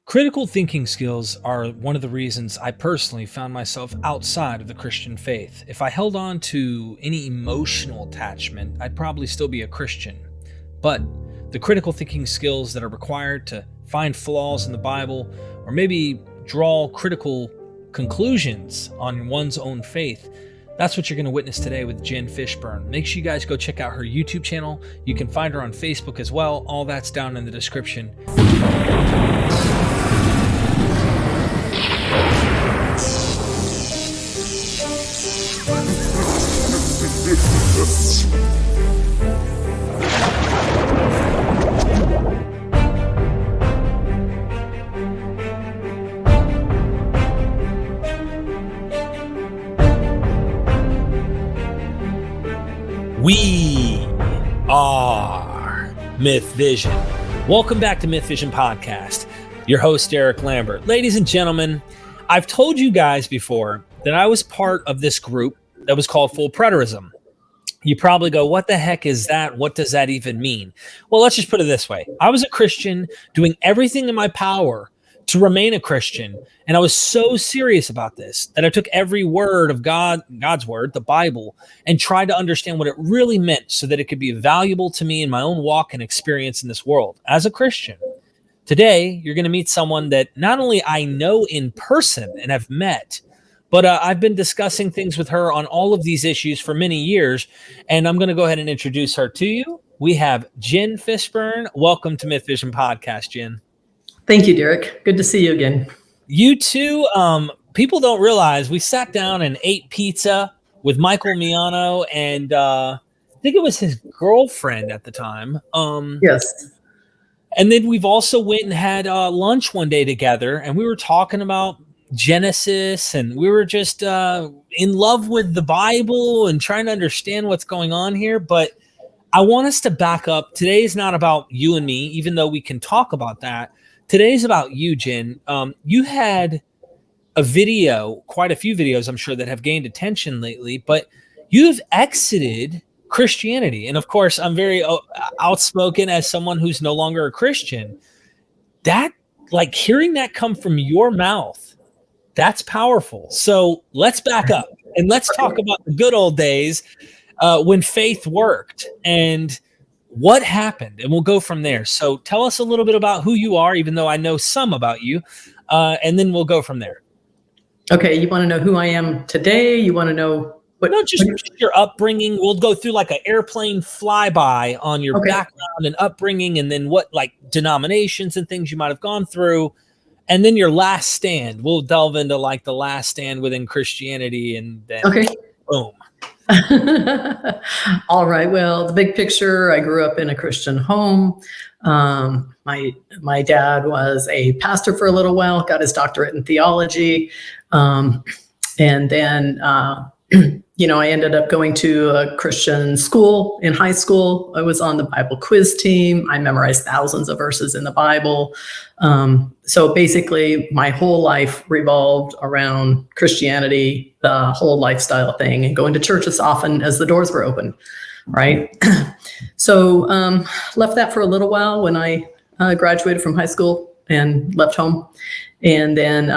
Critical thinking skills are one of the reasons I personally found myself outside of the Christian faith. If I held on to any emotional attachment, I'd probably still be a Christian. But the critical thinking skills that are required to find flaws in the Bible, or maybe draw critical conclusions on one's own faith, that's what you're going to witness today with Jen Fishburne. Make sure you guys go check out her YouTube channel. You can find her on Facebook as well. All that's down in the description. We are MythVision. Welcome back to MythVision Podcast. Your host, Eric Lambert. Ladies and gentlemen, I've told you guys before that I was part of this group that was called Full Preterism. You probably go, what the heck is that? What does that even mean? Well, let's just put it this way. I was a Christian doing everything in my power to remain a Christian. And I was so serious about this that I took every word of God's word, the Bible, and tried to understand what it really meant so that it could be valuable to me in my own walk and experience in this world as a Christian. Today, you're going to meet someone that not only I know in person and have met, but I've been discussing things with her on all of these issues for many years, and I'm going to go ahead and introduce her to you. We have Jen Fishburne. Welcome to MythVision Podcast, Jen. Thank you, Derek. Good to see you again. You too. People don't realize we sat down and ate pizza with Michael Miano and I think it was his girlfriend at the time. Yes. And then we've also went and had lunch one day together, and we were talking about Genesis, and we were just in love with the Bible and trying to understand what's going on here. But I want us to back up. Today is not about you and me, even though we can talk about that. Today's about you, Jen. You had a video, quite a few videos, I'm sure, that have gained attention lately, but you've exited Christianity. And of course, I'm very outspoken as someone who's no longer a Christian. That, like, hearing that come from your mouth, that's powerful. So let's back up and let's talk about the good old days when faith worked and what happened, and we'll go from there. So tell us a little bit about who you are, even though I know some about you, and then we'll go from there. Okay, you want to know who I am today? You want to know what? No, just your upbringing. We'll go through like an airplane flyby on your background and upbringing, and then what, like, denominations and things you might have gone through, and then your last stand. We'll delve into like the last stand within Christianity, and then boom. All right. Well, the big picture, I grew up in a Christian home. My dad was a pastor for a little while, got his doctorate in theology. And then, I ended up going to a Christian school in high school. I was on the Bible quiz team. I memorized thousands of verses in the Bible. So basically my whole life revolved around Christianity, the whole lifestyle thing, and going to church as often as the doors were open. Right. So, left that for a little while when I graduated from high school and left home, and then,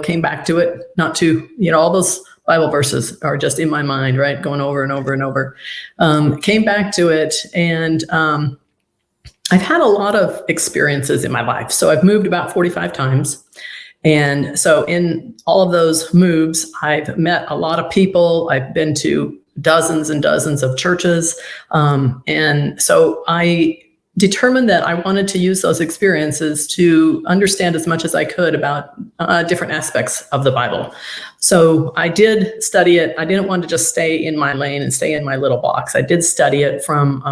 came back to it, not to, all those Bible verses are just in my mind, right? Going over and over and over. Came back to it, and I've had a lot of experiences in my life. So I've moved about 45 times. And so in all of those moves, I've met a lot of people. I've been to dozens and dozens of churches. And so I determined that I wanted to use those experiences to understand as much as I could about different aspects of the Bible. So I did study it. I didn't want to just stay in my lane and stay in my little box. I did study it from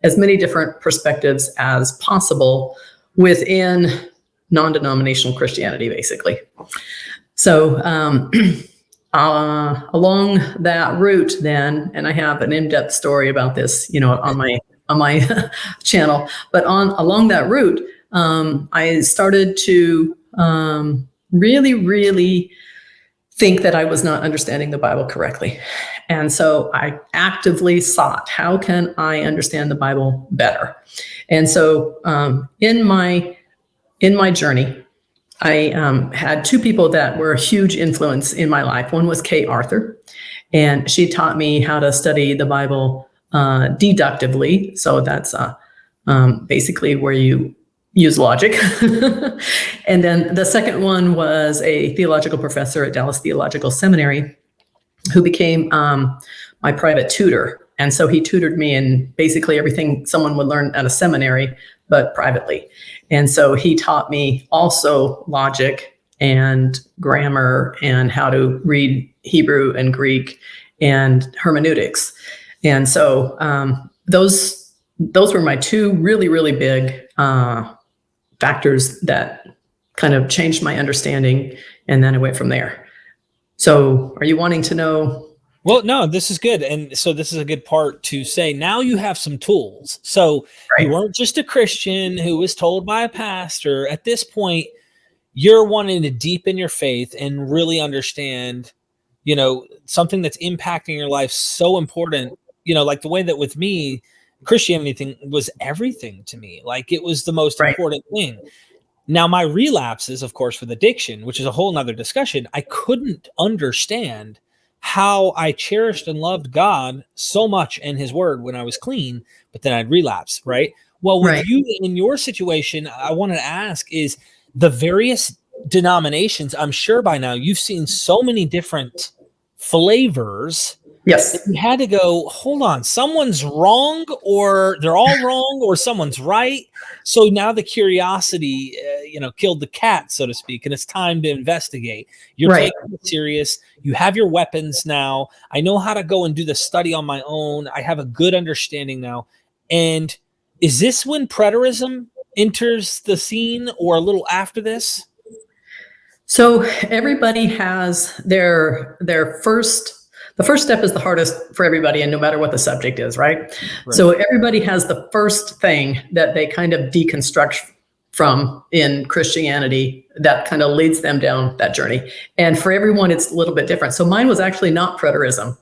as many different perspectives as possible within non-denominational Christianity, basically. So along that route then, and I have an in-depth story about this, on my channel, but along that route, I started to really think that I was not understanding the Bible correctly. And so I actively sought, how can I understand the Bible better? And so in my in my journey, I had two people that were a huge influence in my life. One was Kay Arthur, and she taught me how to study the Bible deductively. So that's basically where you use logic. And then the second one was a theological professor at Dallas Theological Seminary who became my private tutor. And so he tutored me in basically everything someone would learn at a seminary, but privately. And so he taught me also logic and grammar and how to read Hebrew and Greek and hermeneutics. And so those were my two really, really big factors that kind of changed my understanding. And then I went from there. So are you wanting to know? Well, no, this is good. And so this is a good part to say, now you have some tools. So Right. You weren't just a Christian who was told by a pastor. At this point, you're wanting to deepen your faith and really understand, something that's impacting your life so important, like the way that with me, Christianity was everything to me. Like it was the most Right. important thing. Now, my relapses, of course, with addiction, which is a whole nother discussion, I couldn't understand how I cherished and loved God so much and his word when I was clean, but then I'd relapse, right? Well, with Right. you in your situation, I wanted to ask is the various denominations, I'm sure by now you've seen so many different flavors. Yes. You had to go, hold on, someone's wrong or they're all wrong or someone's right. So now the curiosity, killed the cat, so to speak, and it's time to investigate. You're Right. taking it serious. You have your weapons now. I know how to go and do the study on my own. I have a good understanding now. And is this when preterism enters the scene or a little after this? So everybody has their first. The first step is the hardest for everybody, and no matter what the subject is, right? So everybody has the first thing that they kind of deconstruct from in Christianity that kind of leads them down that journey. And for everyone, it's a little bit different. So mine was actually not preterism.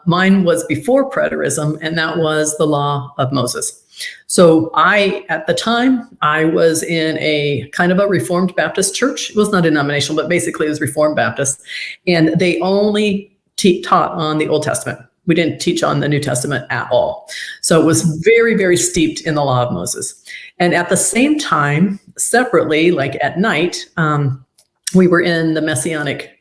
Mine was before preterism, and that was the law of Moses. So at the time, I was in a kind of a Reformed Baptist church. It was not denominational, but basically it was Reformed Baptist. And they only taught on the Old Testament. We didn't teach on the New Testament at all. So it was very, very steeped in the law of Moses. And at the same time, separately, like at night, we were in the Messianic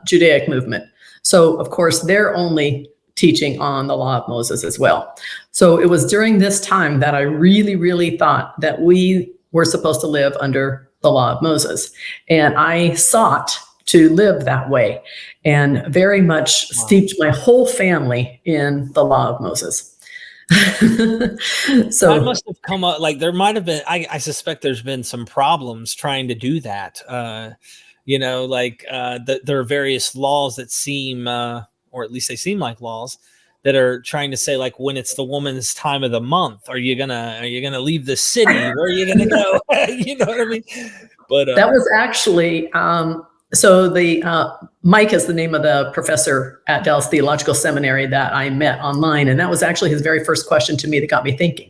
Judaic movement. So of course, they're only teaching on the law of Moses as well. So it was during this time that I really, really thought that we were supposed to live under the law of Moses. And I sought to live that way and very much steeped my whole family in the law of Moses. So that must have come up, like there might have been, I suspect there's been some problems trying to do that. There are various laws that seem, or at least they seem like laws that are trying to say, like, when it's the woman's time of the month, are you gonna leave the city? Where are you gonna go? You know what I mean? But that was actually, so the Mike is the name of the professor at Dallas Theological Seminary that I met online. And that was actually his very first question to me that got me thinking.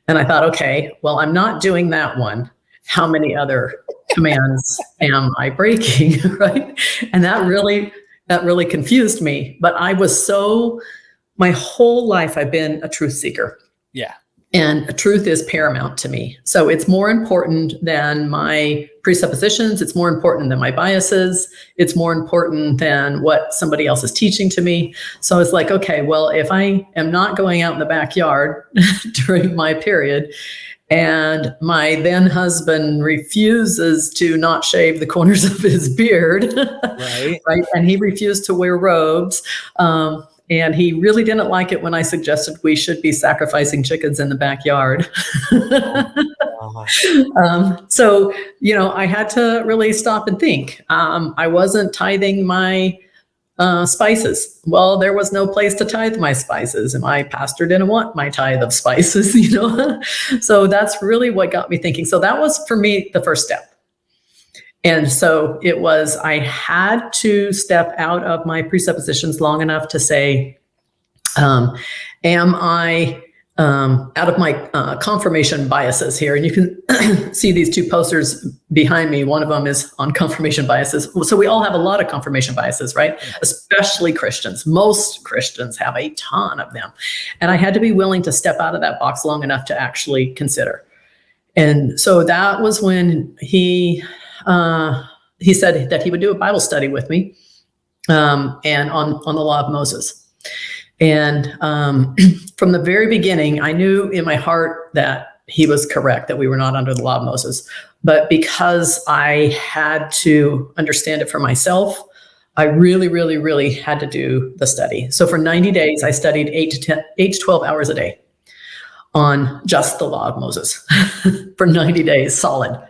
And I thought, okay, well, I'm not doing that one. How many other commands am I breaking, right? And that really confused me. But my whole life, I've been a truth seeker. Yeah. And truth is paramount to me. So it's more important than my presuppositions. It's more important than my biases. It's more important than what somebody else is teaching to me. So it's like, okay, well, if I am not going out in the backyard during my period and my then husband refuses to not shave the corners of his beard, right? And he refused to wear robes, and he really didn't like it when I suggested we should be sacrificing chickens in the backyard. So, I had to really stop and think. I wasn't tithing my spices. Well, there was no place to tithe my spices, and my pastor didn't want my tithe of spices, So that's really what got me thinking. So that was, for me, the first step. And so it was, I had to step out of my presuppositions long enough to say, am I out of my confirmation biases here. And you can see these two posters behind me. One of them is on confirmation biases. So we all have a lot of confirmation biases, right? Especially Christians. Most Christians have a ton of them. And I had to be willing to step out of that box long enough to actually consider. And so that was when he said that he would do a Bible study with me, and on the law of Moses. And from the very beginning, I knew in my heart that he was correct, that we were not under the law of Moses. But because I had to understand it for myself, I really, really, really had to do the study. So for 90 days, I studied 8 to 12 hours a day on just the law of Moses for 90 days solid.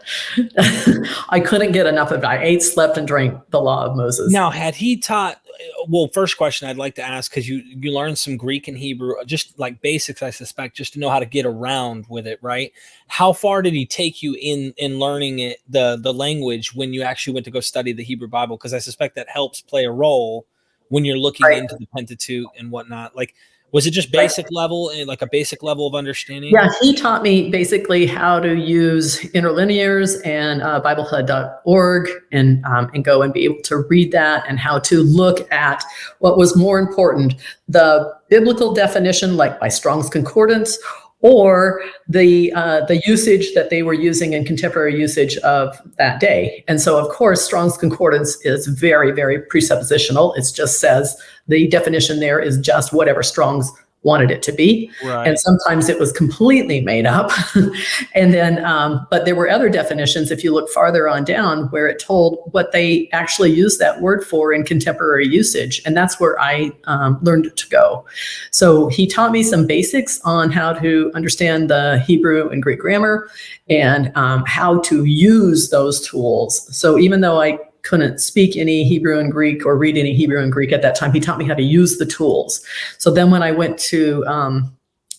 I couldn't get enough of it. I ate, slept, and drank the law of Moses. Now, had he taught, well, first question I'd like to ask, because you learned some Greek and Hebrew, just like basics, I suspect, just to know how to get around with it, right? How far did he take you in learning it, the language, when you actually went to go study the Hebrew Bible? Because I suspect that helps play a role when you're looking into the Pentateuch and whatnot. Like, was it just basic level, like a basic level of understanding? Yeah, he taught me basically how to use interlinears and BibleHub.org and go and be able to read that, and how to look at what was more important, the biblical definition, like by Strong's Concordance, or the usage that they were using in contemporary usage of that day. And so, of course, Strong's Concordance is very, very presuppositional. It just says the definition there is just whatever Strong's wanted it to be. Right. And sometimes it was completely made up. And then, but there were other definitions, if you look farther on down, where it told what they actually used that word for in contemporary usage. And that's where I learned to go. So he taught me some basics on how to understand the Hebrew and Greek grammar, and how to use those tools. So even though I couldn't speak any Hebrew and Greek or read any Hebrew and Greek at that time, he taught me how to use the tools. So then when I went to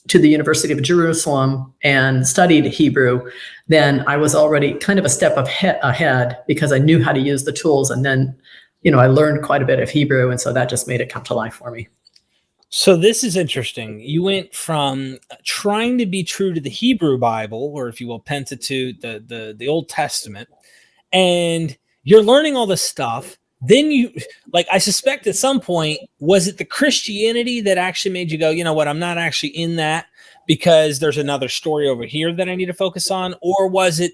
the University of Jerusalem and studied Hebrew, then I was already kind of a step ahead because I knew how to use the tools. And then, I learned quite a bit of Hebrew. And so that just made it come to life for me. So this is interesting. You went from trying to be true to the Hebrew Bible, or if you will, Pentateuch, the Old Testament, and you're learning all this stuff. Then I suspect at some point, was it the Christianity that actually made you go, you know what, I'm not actually in that because there's another story over here that I need to focus on? Or was it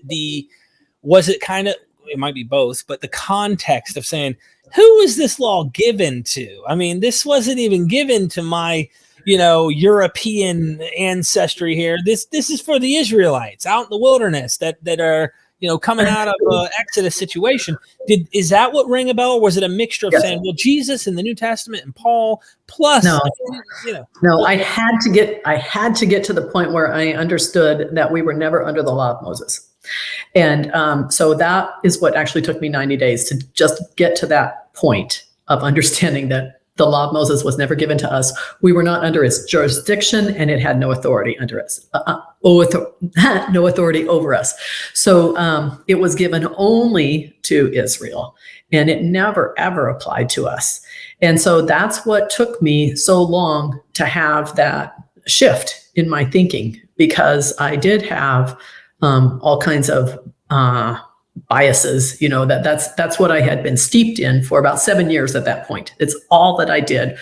kind of, it might be both, but the context of saying, who is this law given to? I mean, this wasn't even given to my, European ancestry here. This is for the Israelites out in the wilderness that are, coming out of an Exodus situation. Is that what rang a bell, or was it a mixture of saying, well, Jesus in the New Testament and Paul plus, No, I had to get to the point where I understood that we were never under the law of Moses. And so that is what actually took me 90 days to just get to that point of understanding that the law of Moses was never given to us. We were not under its jurisdiction, and it had no authority under us, no authority over us. So it was given only to Israel, and it never, ever applied to us. And so that's what took me so long to have that shift in my thinking, because I did have all kinds of biases, that's what I had been steeped in for about 7 years at that point. It's all that I did,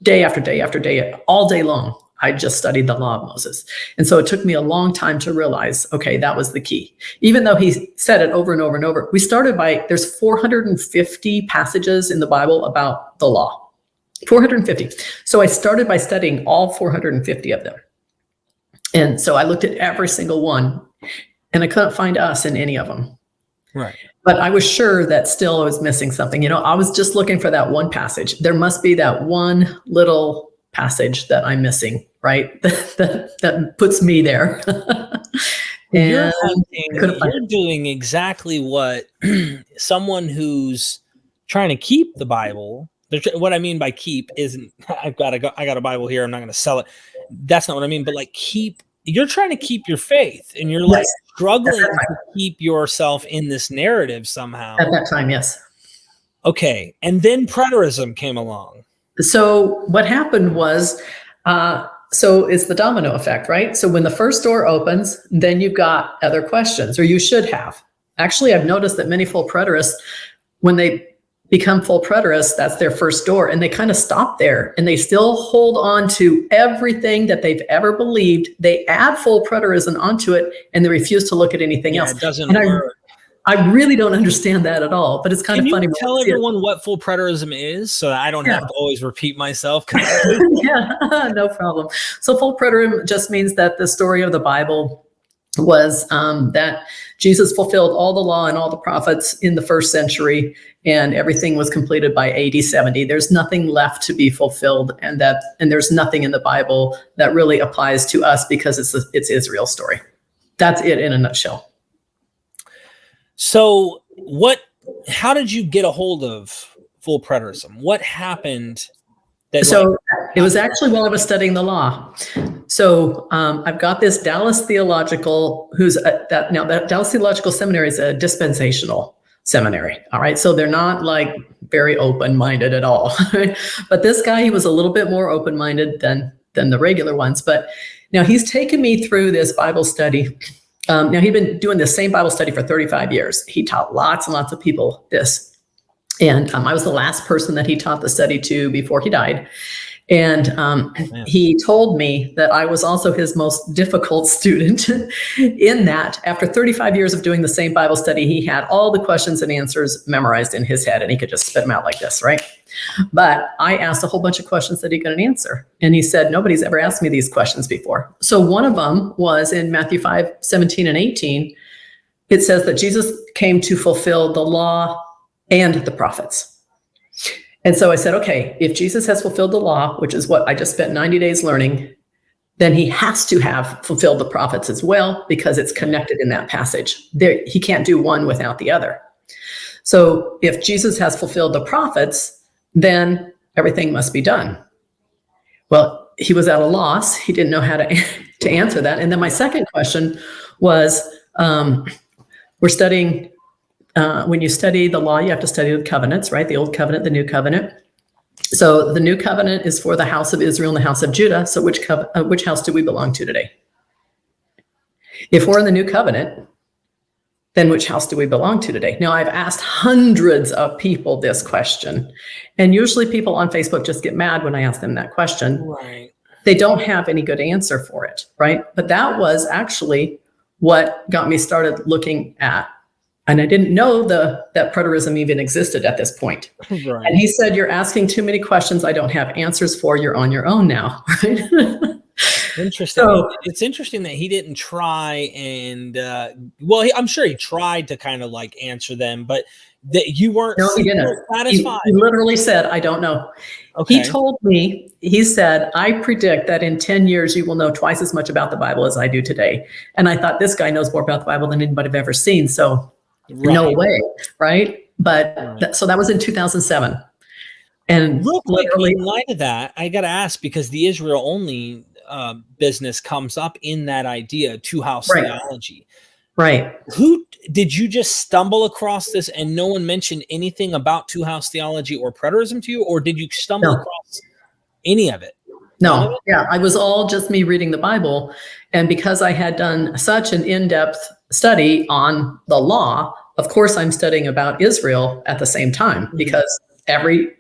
day after day after day, all day long. I just studied the law of Moses. And so it took me a long time to realize, okay, that was the key. Even though he said it over and over and over, we started there's 450 passages in the Bible about the law, 450. So I started by studying all 450 of them. And so I looked at every single one, and I couldn't find us in any of them. Right. But I was sure that still I was missing something. I was just looking for that one passage. There must be that one little passage that I'm missing, right? that puts me there. And you're doing exactly what someone who's trying to keep the Bible. What I mean by keep isn't I got a Bible here, I'm not going to sell it. That's not what I mean. But you're trying to keep your faith, and you're struggling to keep yourself in this narrative somehow. At that time, yes. Okay. And then preterism came along. So what happened was So it's the domino effect, right? So when the first door opens, then you've got other questions, or you should have. Actually, I've noticed that many full preterists, when they become full preterists, that's their first door, and they kind of stop there, and they still hold on to everything that they've ever believed. They add full preterism onto it, and they refuse to look at anything else. It doesn't work. I really don't understand that at all, but it's kind of funny. Can you tell everyone what full preterism is so that I don't have to always repeat myself? Yeah, no problem. So full preterism just means that the story of the Bible was that Jesus fulfilled all the law and all the prophets in the first century, and everything was completed by AD 70. There's nothing left to be fulfilled, and there's nothing in the Bible that really applies to us because it's Israel's story. That's it in a nutshell. So how did you get a hold of full preterism? What happened? It was actually while I was studying the law. So I've got this Dallas Theological, that Dallas Theological Seminary is a dispensational seminary. All right. So they're not like very open-minded at all. But this guy, he was a little bit more open-minded than the regular ones. But now he's taken me through this Bible study. Now, he'd been doing the same Bible study for 35 years. He taught lots and lots of people this. And I was the last person that he taught the study to before he died. And he told me that I was also his most difficult student in that after 35 years of doing the same Bible study, he had all the questions and answers memorized in his head, and he could just spit them out like this, right? But I asked a whole bunch of questions that he couldn't answer. And he said, nobody's ever asked me these questions before. So one of them was in Matthew 5:17 and 18. It says that Jesus came to fulfill the law and the prophets. And so I said, okay, if Jesus has fulfilled the law, which is what I just spent 90 days learning, then he has to have fulfilled the prophets as well, because it's connected in that passage. He can't do one without the other. So if Jesus has fulfilled the prophets, then everything must be done. Well, he was at a loss. He didn't know how to answer that. And then my second question was, we're studying, when you study the law, you have to study the covenants, right? The old covenant, the new covenant. So the new covenant is for the house of Israel and the house of Judah. So which house do we belong to today? If we're in the new covenant, then which house do we belong to today? Now, I've asked hundreds of people this question, and usually people on Facebook just get mad when I ask them that question. Right. They don't have any good answer for it, right? But that was actually what got me started looking at. And I didn't know that preterism even existed at this point. Right. And he said, you're asking too many questions I don't have answers for. You're on your own now. Right? Interesting. So, it's interesting that he didn't try and, I'm sure he tried to kind of like answer them, but that you weren't satisfied. He literally said, I don't know. Okay. He told me, he said, I predict that in 10 years, you will know twice as much about the Bible as I do today. And I thought, this guy knows more about the Bible than anybody I've ever seen. So no way, right? But so that was in 2007. And real quick, in light of that, I got to ask, because the Israel only business comes up in that idea, two-house theology. Right. Who did you just stumble across this and no one mentioned anything about two-house theology or preterism to you, or did you stumble across any of it? No. Yeah, I was all just me reading the Bible, and because I had done such an in-depth study on the law, of course I'm studying about Israel at the same time, because every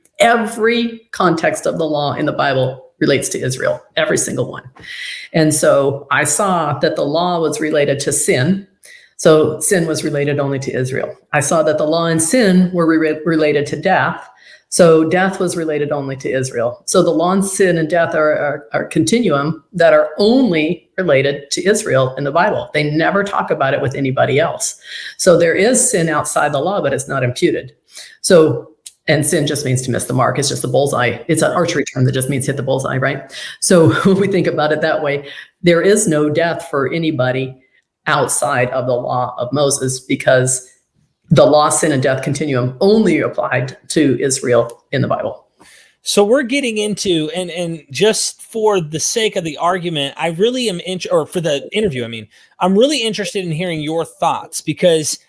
context of the law in the Bible relates to Israel, every single one. And so I saw that the law was related to sin. So sin was related only to Israel. I saw that the law and sin were related to death. So death was related only to Israel. So the law and sin and death are a continuum that are only related to Israel in the Bible. They never talk about it with anybody else. So there is sin outside the law, but it's not imputed. And sin just means to miss the mark. It's just the bullseye. It's an archery term that just means hit the bullseye, right? So when we think about it that way, there is no death for anybody outside of the law of Moses, because the law, sin, and death continuum only applied to Israel in the Bible. So we're getting into, and just for the sake of the argument, I really am, or for the interview, I'm really interested in hearing your thoughts, because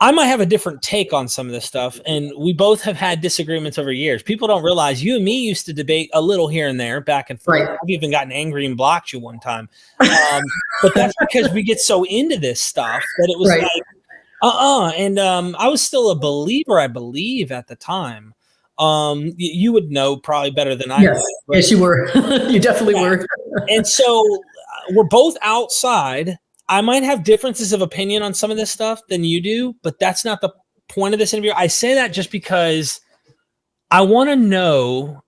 I might have a different take on some of this stuff, and we both have had disagreements over years. People don't realize you and me used to debate a little here and there, back and forth. Right. I've even gotten angry and blocked you one time. But that's because we get so into this stuff that it was Right. like, And I was still a believer, I believe, at the time. You would know probably better than I Yes. would. Yes, you were. You definitely were. And so we're both outside. I might have differences of opinion on some of this stuff than you do, but that's not the point of this interview. I say that just because I want to know,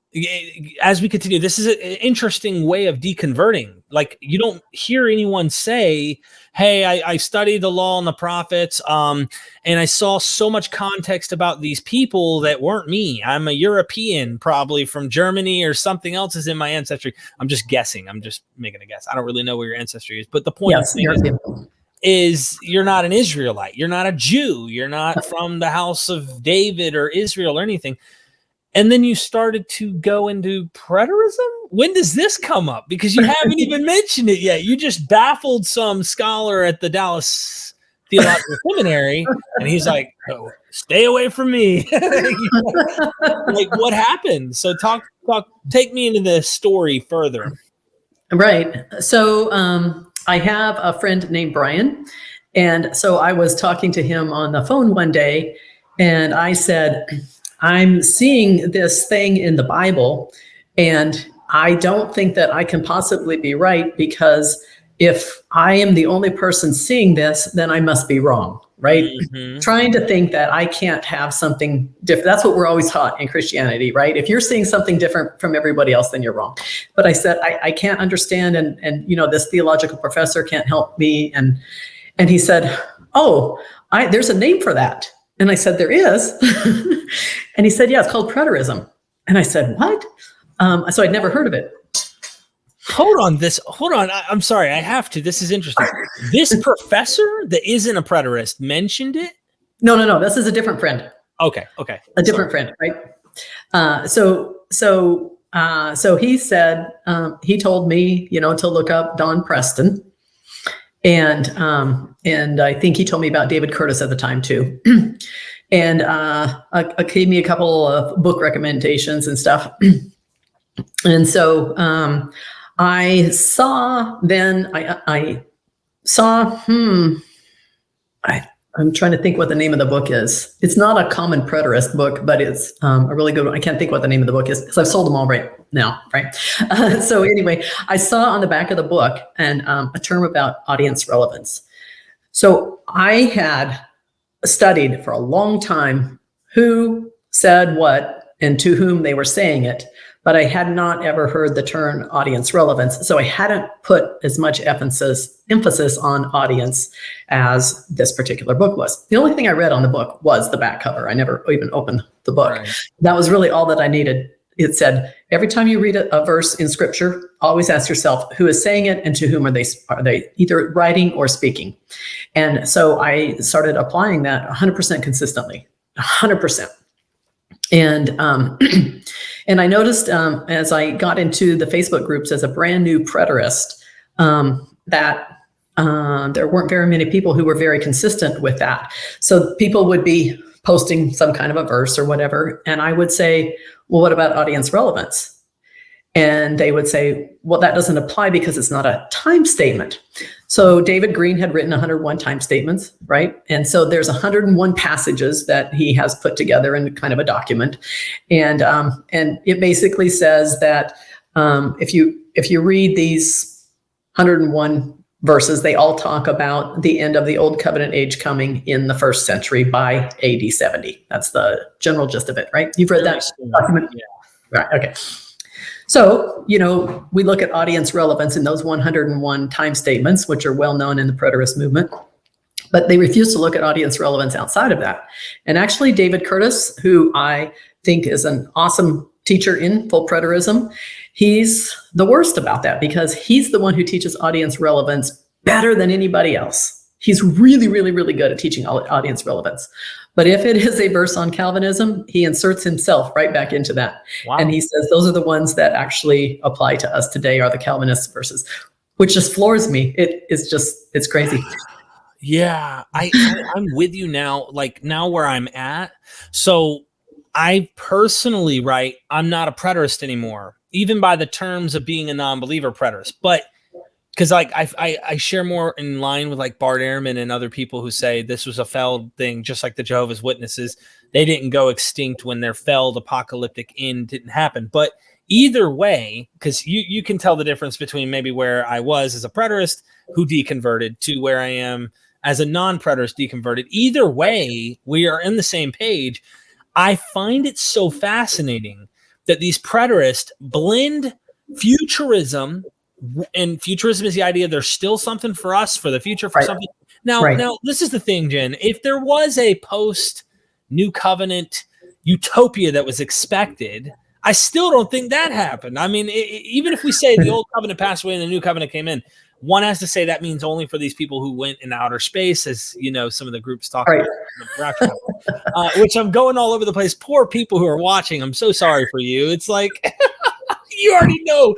as we continue, this is an interesting way of deconverting. Like, you don't hear anyone say, hey, I studied the law and the prophets, and I saw so much context about these people that weren't me. I'm a European, probably from Germany, or something else is in my ancestry. I'm just guessing. I'm just making a guess. I don't really know where your ancestry is. But the point is you're not an Israelite. You're not a Jew. You're not from the house of David or Israel or anything. And then you started to go into preterism? When does this come up? Because you haven't even mentioned it yet. You just baffled some scholar at the Dallas Theological Seminary, and he's like, oh, stay away from me. Like, what happened? So take me into the story further. Right. So I have a friend named Brian. And so I was talking to him on the phone one day, and I said, I'm seeing this thing in the Bible, and I don't think that I can possibly be right, because if I am the only person seeing this, then I must be wrong, right? Mm-hmm. Trying to think that I can't have something different. That's what we're always taught in Christianity, right? If you're seeing something different from everybody else, then you're wrong. But I said, I can't understand, and this theological professor can't help me. And he said, oh, there's a name for that. And I said, there is. And he said, yeah, it's called preterism. And I said, what? So I'd never heard of it. Hold on. I'm sorry. I have to. This is interesting. This professor that isn't a preterist mentioned it? No. This is a different friend. Okay. A different friend, right? So he said, he told me, to look up Don Preston. And I think he told me about David Curtis at the time too. And gave me a couple of book recommendations and stuff. And so I saw then, I'm trying to think what the name of the book is. It's not a common preterist book, but it's a really good one. I can't think what the name of the book is because I've sold them all right now, right? So anyway, I saw on the back of the book and a term about audience relevance. So I had studied for a long time who said what and to whom they were saying it, but I had not ever heard the term audience relevance. So I hadn't put as much emphasis on audience as this particular book was. The only thing I read on the book was the back cover. I never even opened the book. Right. That was really all that I needed. It said, every time you read a verse in scripture, always ask yourself, who is saying it and to whom are they either writing or speaking? And so I started applying that 100% consistently, 100%. And I noticed as I got into the Facebook groups as a brand new preterist, that there weren't very many people who were very consistent with that. So people would be posting some kind of a verse or whatever, and I would say, well, what about audience relevance? And they would say, well, that doesn't apply because it's not a time statement. So David Green had written 101 time statements, right? And so there's 101 passages that he has put together in kind of a document. And it basically says that if you read these 101 verses, they all talk about the end of the Old Covenant age coming in the 1st century by AD 70. That's the general gist of it, right? You've read that document? Yeah. Right, okay. So, we look at audience relevance in those 101 time statements, which are well known in the preterist movement, but they refuse to look at audience relevance outside of that. And actually, David Curtis, who I think is an awesome teacher in full preterism, he's the worst about that because he's the one who teaches audience relevance better than anybody else. He's really, really, really good at teaching audience relevance. But if it is a verse on Calvinism, he inserts himself right back into that. Wow. And he says, those are the ones that actually apply to us today are the Calvinist verses, which just floors me. It's crazy. Yeah, I'm with you now, like now where I'm at. So I personally, right, I'm not a preterist anymore, even by the terms of being a non-believer preterist. But because like I share more in line with like Bart Ehrman and other people who say this was a failed thing, just like the Jehovah's Witnesses. They didn't go extinct when their failed apocalyptic end didn't happen. But either way, because you can tell the difference between maybe where I was as a preterist who deconverted to where I am as a non-preterist deconverted. Either way, we are in the same page. I find it so fascinating that these preterists blend futurism, and futurism is the idea there's still something for us for the future, for something. Now, this is the thing, Jen. If there was a post New Covenant utopia that was expected, I still don't think that happened. I mean, even if we say the old covenant passed away and the new covenant came in, one has to say that means only for these people who went in outer space, as you know, some of the groups talk about, which I'm going all over the place. Poor people who are watching. I'm so sorry for you. It's like, you already know.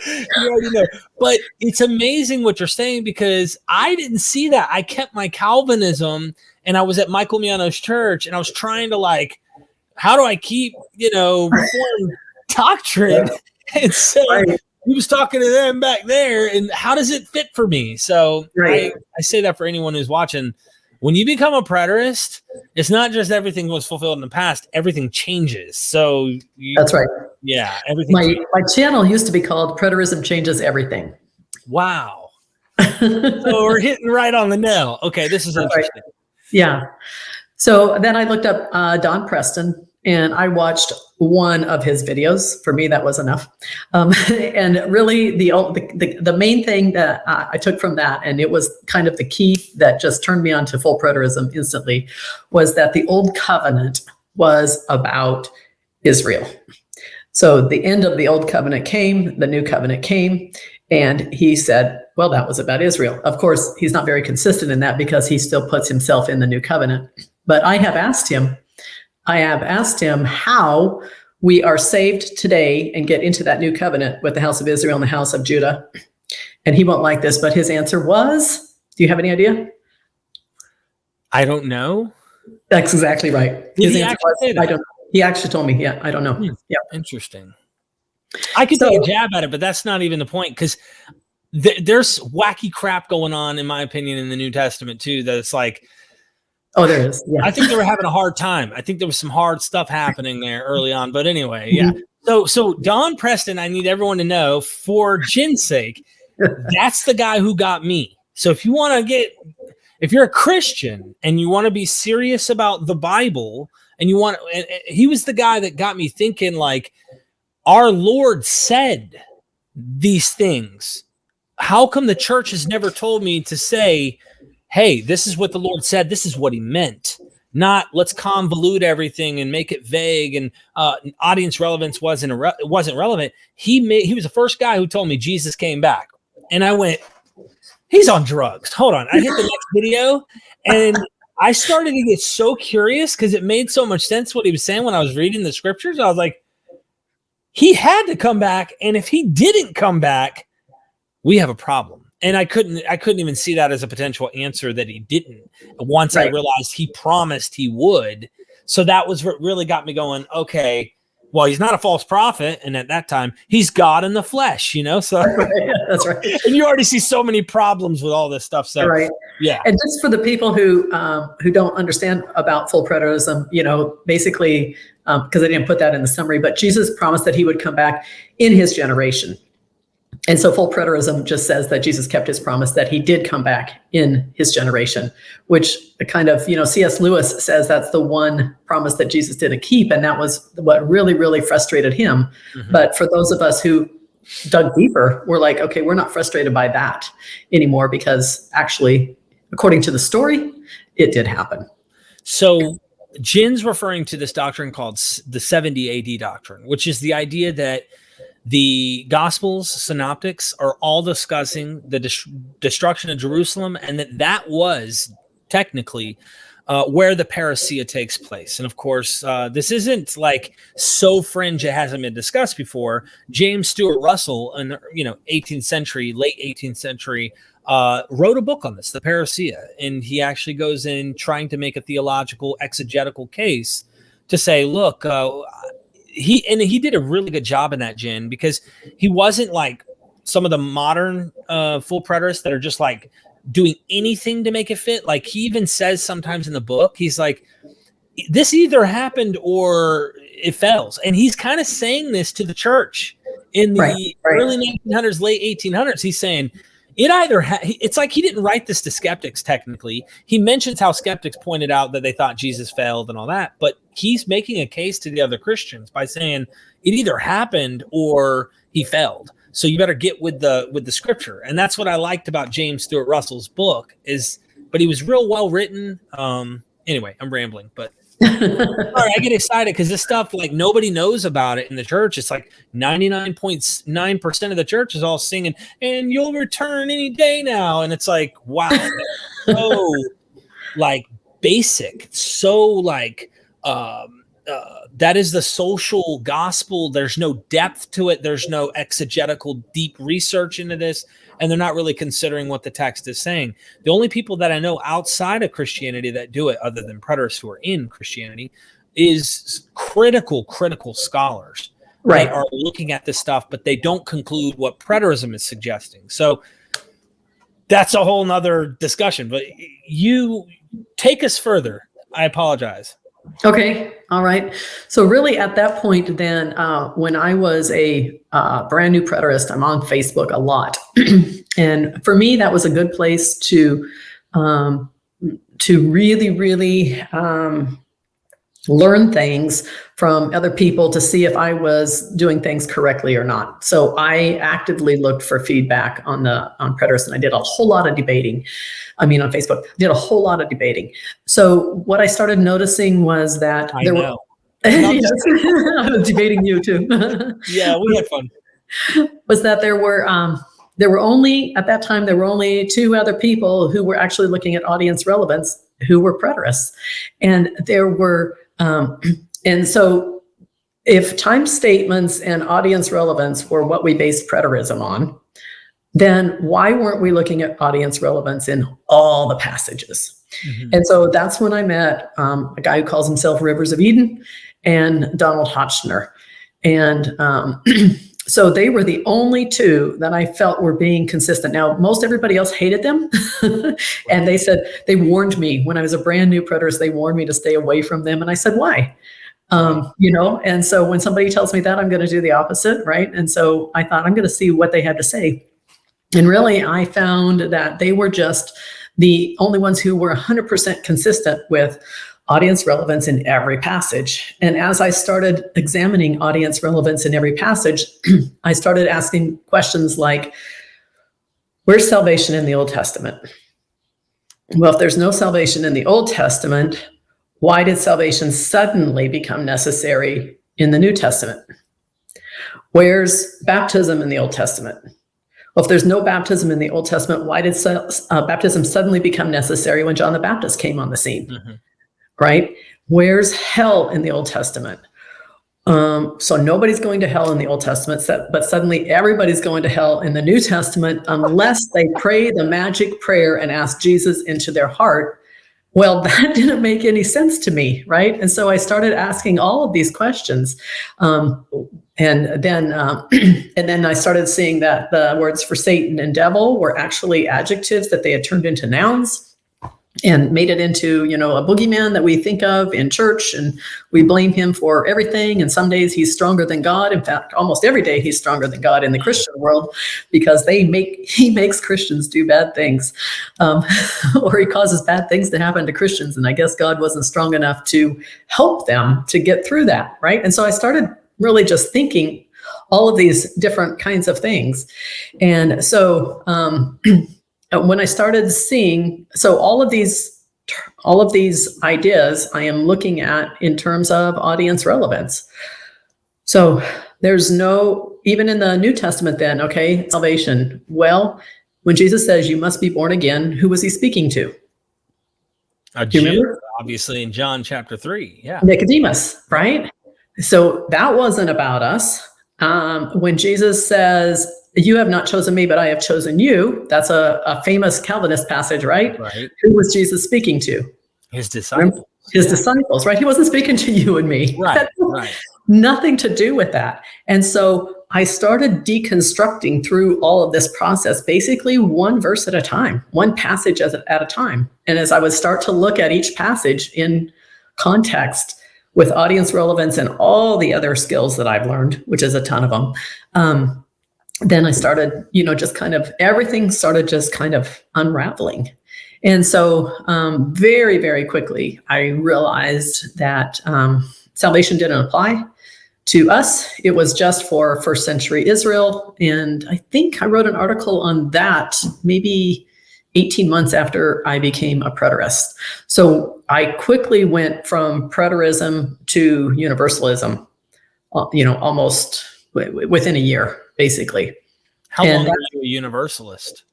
But it's amazing what you're saying, because I didn't see that. I kept my Calvinism, and I was at Michael Miano's church, and I was trying to like, how do I keep, Reformed doctrine? And so he was talking to them back there, and how does it fit for me? So I say that for anyone who's watching. When you become a preterist, it's not just everything was fulfilled in the past, everything changes. So that's right. Yeah, everything. My channel used to be called Preterism Changes Everything. Wow. So we're hitting right on the nail. Okay, this is interesting. Right. Yeah. So then I looked up Don Preston, and I watched one of his videos. For me, that was enough. And really, the main thing that I took from that, and it was kind of the key that just turned me on to full preterism instantly, was that the old covenant was about Israel. So the end of the old covenant came, the new covenant came, and he said, well, that was about Israel. Of course, he's not very consistent in that, because he still puts himself in the new covenant. But I have asked him how we are saved today and get into that new covenant with the house of Israel and the house of Judah. And he won't like this, but his answer was, do you have any idea? I don't know. That's exactly right. Did he actually say that? I don't know. He actually told me, yeah, I don't know. Yeah. Interesting. I could take a jab at it, but that's not even the point, because there's wacky crap going on, in my opinion, in the New Testament too, that it's like, oh, there is. Yeah. I think they were having a hard time. I think there was some hard stuff happening there early on. But anyway, yeah. So Don Preston, I need everyone to know, for Jen's sake, that's the guy who got me. So if you're a Christian and you want to be serious about the Bible, and he was the guy that got me thinking, like, our Lord said these things. How come the church has never told me to say, hey, this is what the Lord said, this is what he meant? Not let's convolute everything and make it vague, and audience relevance wasn't relevant. He was the first guy who told me Jesus came back. And I went, he's on drugs. Hold on. I hit the next video, and I started to get so curious, because it made so much sense what he was saying when I was reading the scriptures. I was like, he had to come back, and if he didn't come back, we have a problem. And I couldn't even see that as a potential answer that he didn't, once I realized he promised he would. So that was what really got me going, okay, well, he's not a false prophet, and at that time, he's God in the flesh, So that's right. And you already see so many problems with all this stuff. So yeah. And just for the people who don't understand about full preterism, basically, because I didn't put that in the summary, but Jesus promised that he would come back in his generation. And so full preterism just says that Jesus kept his promise, that he did come back in his generation, which kind of, C.S. Lewis says that's the one promise that Jesus didn't keep. And that was what really, really frustrated him. Mm-hmm. But for those of us who dug deeper, we're like, okay, we're not frustrated by that anymore, because actually, according to the story, it did happen. So Jen's referring to this doctrine called the 70 AD doctrine, which is the idea that the Gospels, synoptics, are all discussing the destruction of Jerusalem, and that was technically where the parousia takes place. And of course, this isn't like so fringe it hasn't been discussed before. James Stewart Russell in the 18th century, late 18th century, wrote a book on this, The Parousia, and he actually goes in trying to make a theological, exegetical case to say, look, he did a really good job in that, Jen, because he wasn't like some of the modern full preterists that are just like doing anything to make it fit. Like he even says sometimes in the book, he's like, this either happened or it fails. And he's kind of saying this to the church in the early 1900s, late 1800s. He's saying it either it's like he didn't write this to skeptics. Technically, he mentions how skeptics pointed out that they thought Jesus failed and all that, but he's making a case to the other Christians by saying it either happened or he failed. So you better get with the scripture. And that's what I liked about James Stewart Russell's book but he was real well written. Anyway, I'm rambling, but all right, I get excited because this stuff, like, nobody knows about it in the church. It's like 99.9% of the church is all singing, and you'll return any day now. And it's like, wow, so like basic, so like that is the social gospel. There's no depth to it. There's no exegetical deep research into this. And they're not really considering what the text is saying. The only people that I know outside of Christianity that do it, other than preterists who are in Christianity, is critical scholars that are looking at this stuff, but they don't conclude what preterism is suggesting. So that's a whole nother discussion. But you take us further. I apologize. Okay. All right. So really at that point then, when I was a brand new preterist, I'm on Facebook a lot. And for me, that was a good place to really learn things from other people to see if I was doing things correctly or not. So I actively looked for feedback on preterists, and I did a whole lot of debating. On Facebook, did a whole lot of debating. So what I started noticing was that I was debating you too. Yeah, we had fun. Was that there were only, at that time, there were only two other people who were actually looking at audience relevance who were preterists. And there were, and so if time statements and audience relevance were what we based preterism on, then why weren't we looking at audience relevance in all the passages? Mm-hmm. And so that's when I met a guy who calls himself Rivers of Eden and Donald Hotchner. And so they were the only two that I felt were being consistent. Now, most everybody else hated them. And they warned me when I was a brand new preterist, they warned me to stay away from them. And I said, why? And so when somebody tells me that, I'm going to do the opposite, right? And so I thought, I'm going to see what they had to say. And really, I found that they were just the only ones who were 100% consistent with audience relevance in every passage. And as I started examining audience relevance in every passage, I started asking questions like, where's salvation in the Old Testament? Well, if there's no salvation in the Old Testament, why did salvation suddenly become necessary in the New Testament? Where's baptism in the Old Testament? Well, if there's no baptism in the Old Testament, why did baptism suddenly become necessary when John the Baptist came on the scene? Mm-hmm. Right? Where's hell in the Old Testament? So nobody's going to hell in the Old Testament, but suddenly everybody's going to hell in the New Testament unless they pray the magic prayer and ask Jesus into their heart. Well, that didn't make any sense to me, right? And so I started asking all of these questions. And then I started seeing that the words for Satan and devil were actually adjectives that they had turned into nouns and made it into, a boogeyman that we think of in church, and we blame him for everything. And some days he's stronger than God. In fact, almost every day he's stronger than God in the Christian world, because he makes Christians do bad things, or he causes bad things to happen to Christians. And I guess God wasn't strong enough to help them to get through that, right? And so I started really just thinking all of these different kinds of things. And so when I started seeing, so all of these ideas I am looking at in terms of audience relevance. So there's no, even in the New Testament then, okay, salvation. Well, when Jesus says you must be born again, who was he speaking to? A Jew, obviously in John chapter 3. Yeah. Nicodemus, right? So that wasn't about us. When Jesus says, you have not chosen me, but I have chosen you. That's a famous Calvinist passage, right? Right. Who was Jesus speaking to? His disciples. His disciples, right? He wasn't speaking to you and me. Right, right. Nothing to do with that. And so I started deconstructing through all of this process, basically one verse at a time, one passage at a time. And as I would start to look at each passage in context with audience relevance and all the other skills that I've learned, which is a ton of them, then I started, just kind of, everything started just kind of unraveling. And so very, very quickly, I realized that salvation didn't apply to us. It was just for first century Israel. And I think I wrote an article on that maybe 18 months after I became a preterist. So I quickly went from preterism to universalism, almost within a year, basically. How long were you a universalist?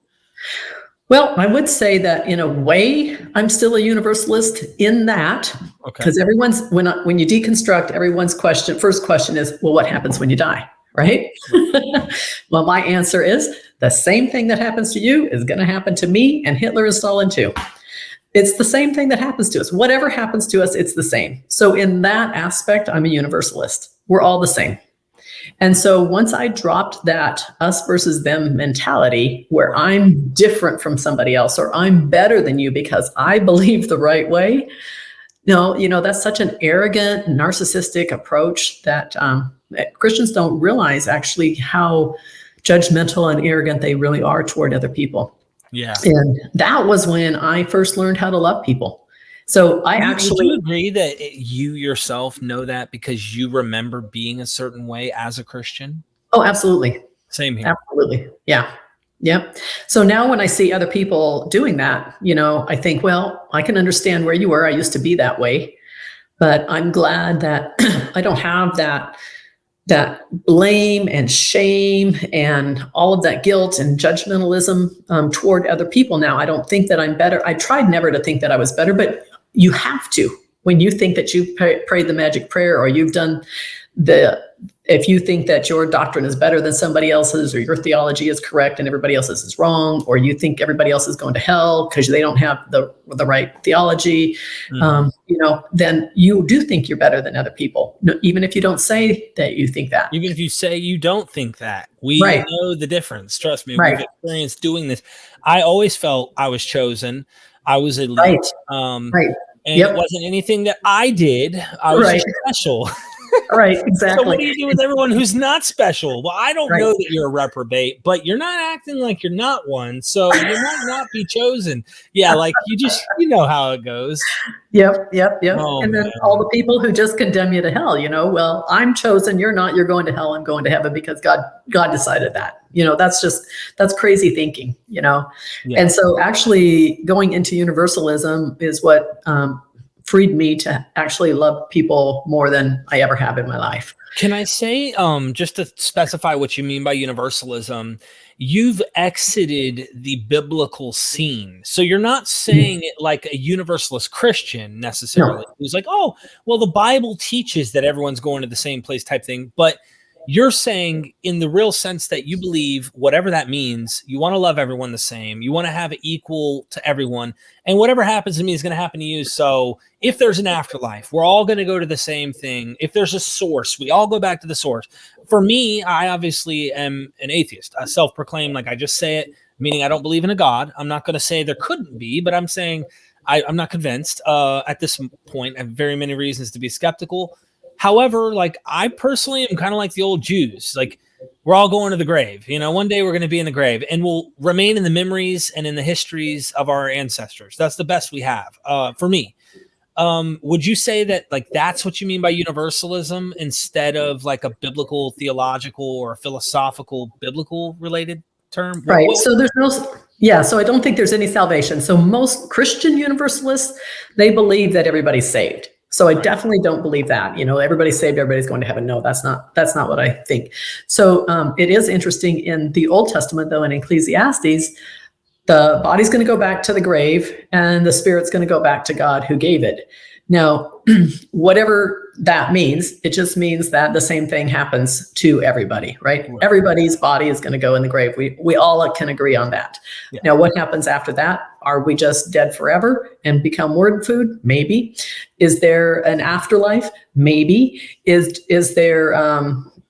Well, I would say that in a way, I'm still a universalist in that, because when you deconstruct, everyone's first question is, well, what happens when you die, right? Well, my answer is the same thing that happens to you is going to happen to me and Hitler and Stalin too. It's the same thing that happens to us. Whatever happens to us, it's the same. So in that aspect, I'm a universalist. We're all the same. And so once I dropped that us versus them mentality, where I'm different from somebody else, or I'm better than you because I believe the right way, that's such an arrogant, narcissistic approach that Christians don't realize actually how judgmental and arrogant they really are toward other people. Yeah. And that was when I first learned how to love people. So would you agree that you yourself know that because you remember being a certain way as a Christian? Oh, absolutely. Same here. Absolutely. Yeah. Yep. So now when I see other people doing that, I think, well, I can understand where you were. I used to be that way, but I'm glad that I don't have that blame and shame and all of that guilt and judgmentalism toward other people now. I don't think that I'm better. I tried never to think that I was better, but you have to. When you think that you prayed the magic prayer, or you've done if you think that your doctrine is better than somebody else's, or your theology is correct and everybody else's is wrong, or you think everybody else is going to hell because they don't have the right theology, then you do think you're better than other people, even if you don't say that you think that. Even if you say you don't think that. We know the difference. Trust me, we've experienced doing this. I always felt I was chosen. I was elite. And it wasn't anything that I did. I was just special. Right, exactly. So what do you do with everyone who's not special? Well, I don't know that you're a reprobate, but you're not acting like you're not one, so you might not be chosen. Yeah, like you know how it goes. Yep. Oh, and then all the people who just condemn you to hell, well, I'm chosen, you're not, you're going to hell, I'm going to heaven because God decided that. That's crazy thinking, Yeah. And so actually going into universalism is what freed me to actually love people more than I ever have in my life. Can I say, just to specify what you mean by universalism, you've exited the biblical scene. So you're not saying it like a universalist Christian necessarily. No. Who's like, oh, well, the Bible teaches that everyone's going to the same place type thing. But you're saying in the real sense that you believe whatever that means, you want to love everyone the same. You want to have it equal to everyone. And whatever happens to me is going to happen to you. So if there's an afterlife, we're all going to go to the same thing. If there's a source, we all go back to the source. For me, I obviously am an atheist. I self-proclaim, like I just say it, meaning I don't believe in a God. I'm not going to say there couldn't be, but I'm saying I'm not convinced at this point. I have very many reasons to be skeptical. However, like I personally am kind of like the old Jews. Like we're all going to the grave. One day we're going to be in the grave and we'll remain in the memories and in the histories of our ancestors. That's the best we have for me. Would you say that like that's what you mean by universalism instead of like a biblical, theological, or philosophical, biblical related term? Right. So there's so I don't think there's any salvation. So most Christian universalists, they believe that everybody's saved. So I definitely don't believe that, everybody's saved, everybody's going to heaven. No, that's not what I think. So it is interesting in the Old Testament, though, in Ecclesiastes, the body's going to go back to the grave and the spirit's going to go back to God who gave it. Now, whatever that means, it just means that the same thing happens to everybody, right? Everybody's body is going to go in the grave. We all can agree on that. Yeah. Now, what happens after that? Are we just dead forever and become word food? Maybe. Is there an afterlife? Maybe. Is there,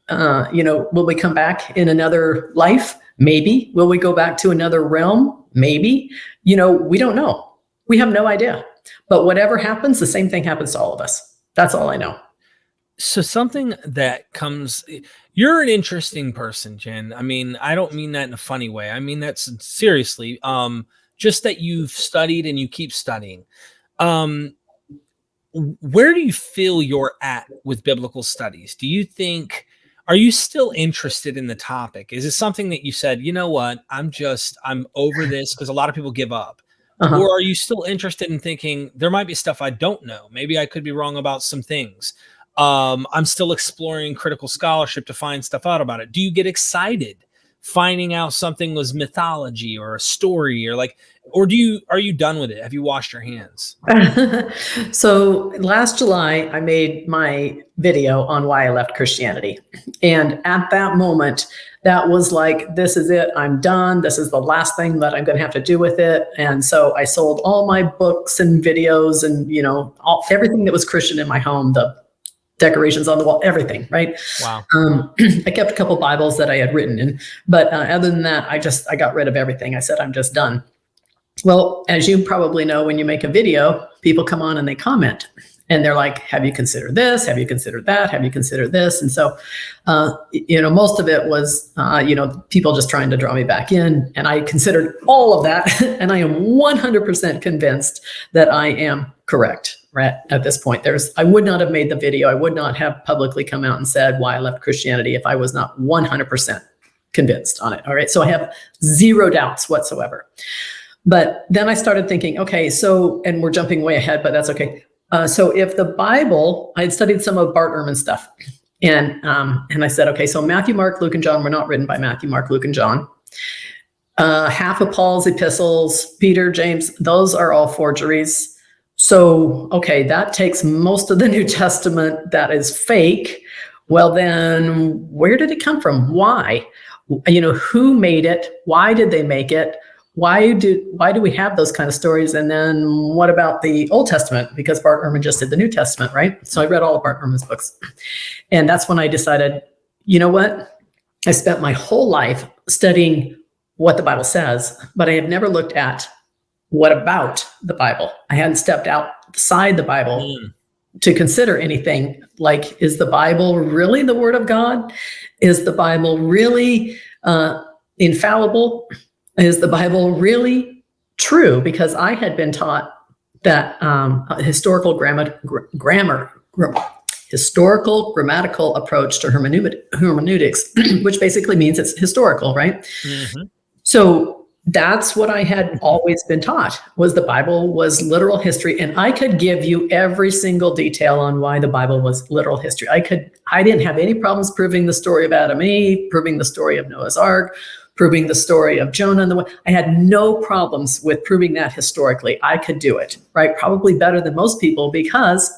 will we come back in another life? Maybe. Will we go back to another realm? Maybe. We don't know. We have no idea. But whatever happens, the same thing happens to all of us. That's all I know. So something that comes, you're an interesting person, Jen. I mean, I don't mean that in a funny way. I mean that seriously. Just that you've studied and you keep studying. Where do you feel you're at with biblical studies? Do you think, are you still interested in the topic? Is it something that you said, you know what, I'm over this, because a lot of people give up? Or are you still interested in thinking there might be stuff I don't know? Maybe I could be wrong about some things. I'm still exploring critical scholarship to find stuff out about it. Do you get excited finding out something was mythology or a story, or are you done with it? Have you washed your hands? So last July, I made my video on why I left Christianity. And at that moment, that was like, this is it. I'm done. This is the last thing that I'm going to have to do with it. And so I sold all my books and videos and, everything that was Christian in my home, the decorations on the wall, everything. Right. Wow. I kept a couple Bibles that I had written in, but other than that, I got rid of everything. I said, I'm just done. Well, as you probably know, when you make a video, people come on and they comment. And they're like, have you considered this? Have you considered that? Have you considered this? And so, most of it was, people just trying to draw me back in. And I considered all of that. And I am 100% convinced that I am correct, right? At this point, I would not have made the video. I would not have publicly come out and said why I left Christianity if I was not 100% convinced on it. All right. So I have zero doubts whatsoever. But then I started thinking, okay, and we're jumping way ahead, but that's okay. So if the Bible, I had studied some of Bart Ehrman's stuff, and I said, okay, so Matthew, Mark, Luke, and John were not written by Matthew, Mark, Luke, and John. Half of Paul's epistles, Peter, James, those are all forgeries. So, okay, that takes most of the New Testament that is fake. Well, then where did it come from? Why? Who made it? Why did they make it? Why do we have those kind of stories? And then what about the Old Testament? Because Bart Ehrman just did the New Testament, right? So I read all of Bart Ehrman's books. And that's when I decided, you know what? I spent my whole life studying what the Bible says, but I have never looked at what about the Bible. I hadn't stepped outside the Bible to consider anything like, is the Bible really the Word of God? Is the Bible really infallible? Is the Bible really true? Because I had been taught that historical grammatical approach to hermeneutics, which basically means it's historical, right? Mm-hmm. So that's what I had always been taught, was the Bible was literal history. And I could give you every single detail on why the Bible was literal history. I didn't have any problems proving the story of Adam and Eve, proving the story of Noah's Ark, proving the story of Jonah and I had no problems with proving that historically. I could do it, right? Probably better than most people, because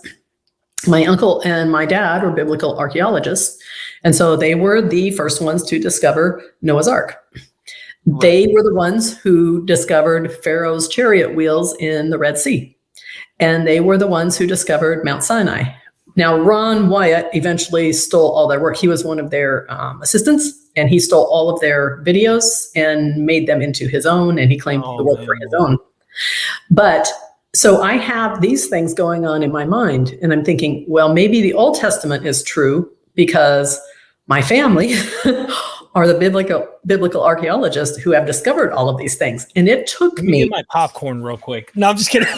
my uncle and my dad were biblical archaeologists. And so they were the first ones to discover Noah's Ark. They were the ones who discovered Pharaoh's chariot wheels in the Red Sea. And they were the ones who discovered Mount Sinai. Now, Ron Wyatt eventually stole all their work. He was one of their assistants, and he stole all of their videos and made them into his own, and he claimed the work for his own. But so I have these things going on in my mind, and I'm thinking, well, maybe the Old Testament is true because my family are the biblical archaeologists who have discovered all of these things. And it took me... Get my popcorn real quick. No, I'm just kidding.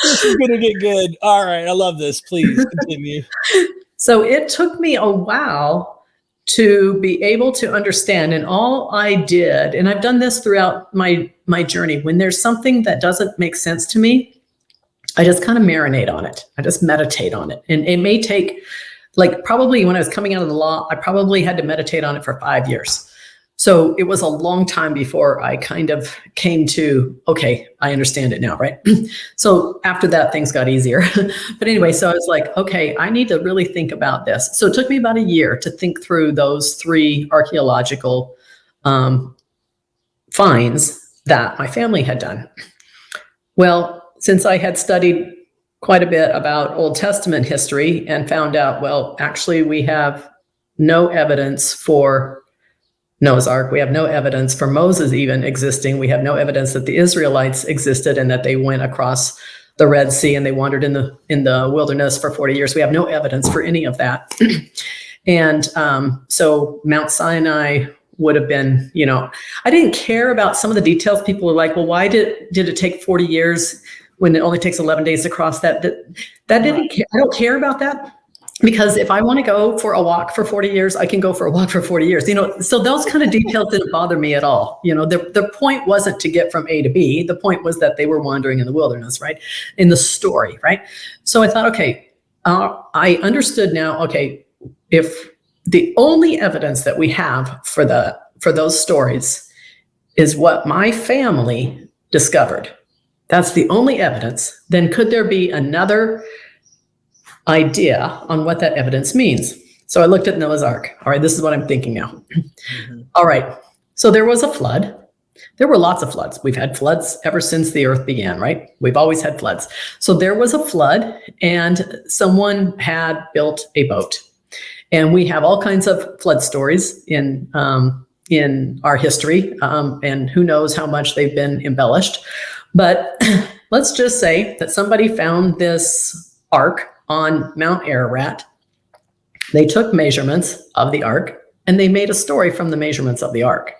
This is going to get good. All right. I love this. Please continue. So it took me a while to be able to understand. And all I did, and I've done this throughout my journey, when there's something that doesn't make sense to me, I just kind of marinate on it. I just meditate on it. And it may take, probably when I was coming out of the law, I probably had to meditate on it for 5 years. So it was a long time before I kind of came to, okay, I understand it now, right? So after that, things got easier. But anyway, so I was like, okay, I need to really think about this. So it took me about a year to think through those 3 archaeological finds that my family had done. Well, since I had studied quite a bit about Old Testament history and found out, well, actually, we have no evidence for Noah's Ark. We have no evidence for Moses even existing. We have no evidence that the Israelites existed and that they went across the Red Sea and they wandered in the wilderness for 40 years. We have no evidence for any of that. And so Mount Sinai would have been, I didn't care about some of the details. People were like, well, why did it take 40 years when it only takes 11 days to cross that? That didn't care. I don't care about that. Because if I want to go for a walk for 40 years, I can go for a walk for 40 years. So those kind of details didn't bother me at all. The point wasn't to get from A to B. The point was that they were wandering in the wilderness, right? In the story, right? So I thought, okay, I understood now. Okay, if the only evidence that we have for those stories is what my family discovered, that's the only evidence, then could there be another idea on what that evidence means? So I looked at Noah's Ark. All right, this is what I'm thinking now. Mm-hmm. All right, so there was a flood. There were lots of floods. We've had floods ever since the earth began, right? We've always had floods. So there was a flood and someone had built a boat. And we have all kinds of flood stories in our history, and who knows how much they've been embellished. But let's just say that somebody found this ark on Mount Ararat. They took measurements of the ark and they made a story from the measurements of the ark,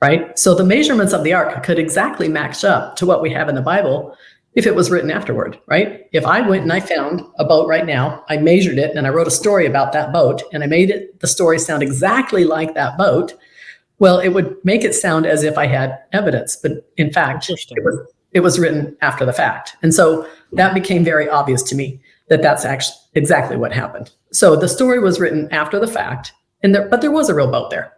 right? So the measurements of the ark could exactly match up to what we have in the Bible if it was written afterward, right? If I went and I found a boat right now, I measured it and I wrote a story about that boat and I made the story sound exactly like that boat, well, it would make it sound as if I had evidence, but in fact, it was written after the fact. And so that became very obvious to me that that's actually exactly what happened. So the story was written after the fact, but there was a real boat there.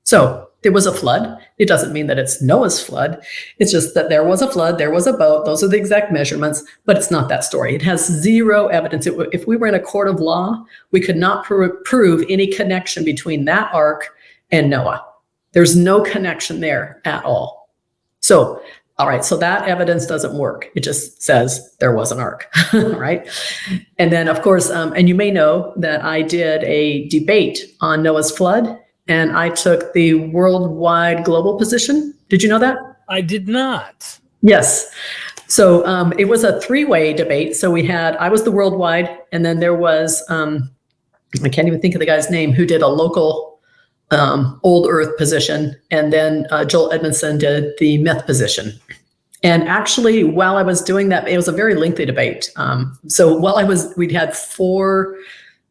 So there was a flood. It doesn't mean that it's Noah's flood. It's just that there was a flood, there was a boat. Those are the exact measurements, but it's not that story. It has zero evidence. If we were in a court of law, we could not prove any connection between that ark and Noah. There's no connection there at all. So all right, so that evidence doesn't work. It just says there was an ark, right? And then, of course, and you may know that I did a debate on Noah's flood, and I took the worldwide global position. Did you know that? I did not. Yes. So it was a 3-way debate. So I was the worldwide, and then there was, I can't even think of the guy's name, who did a local old earth position, and then Joel Edmondson did the myth position. And actually, while I was doing that, it was a very lengthy debate. So we'd had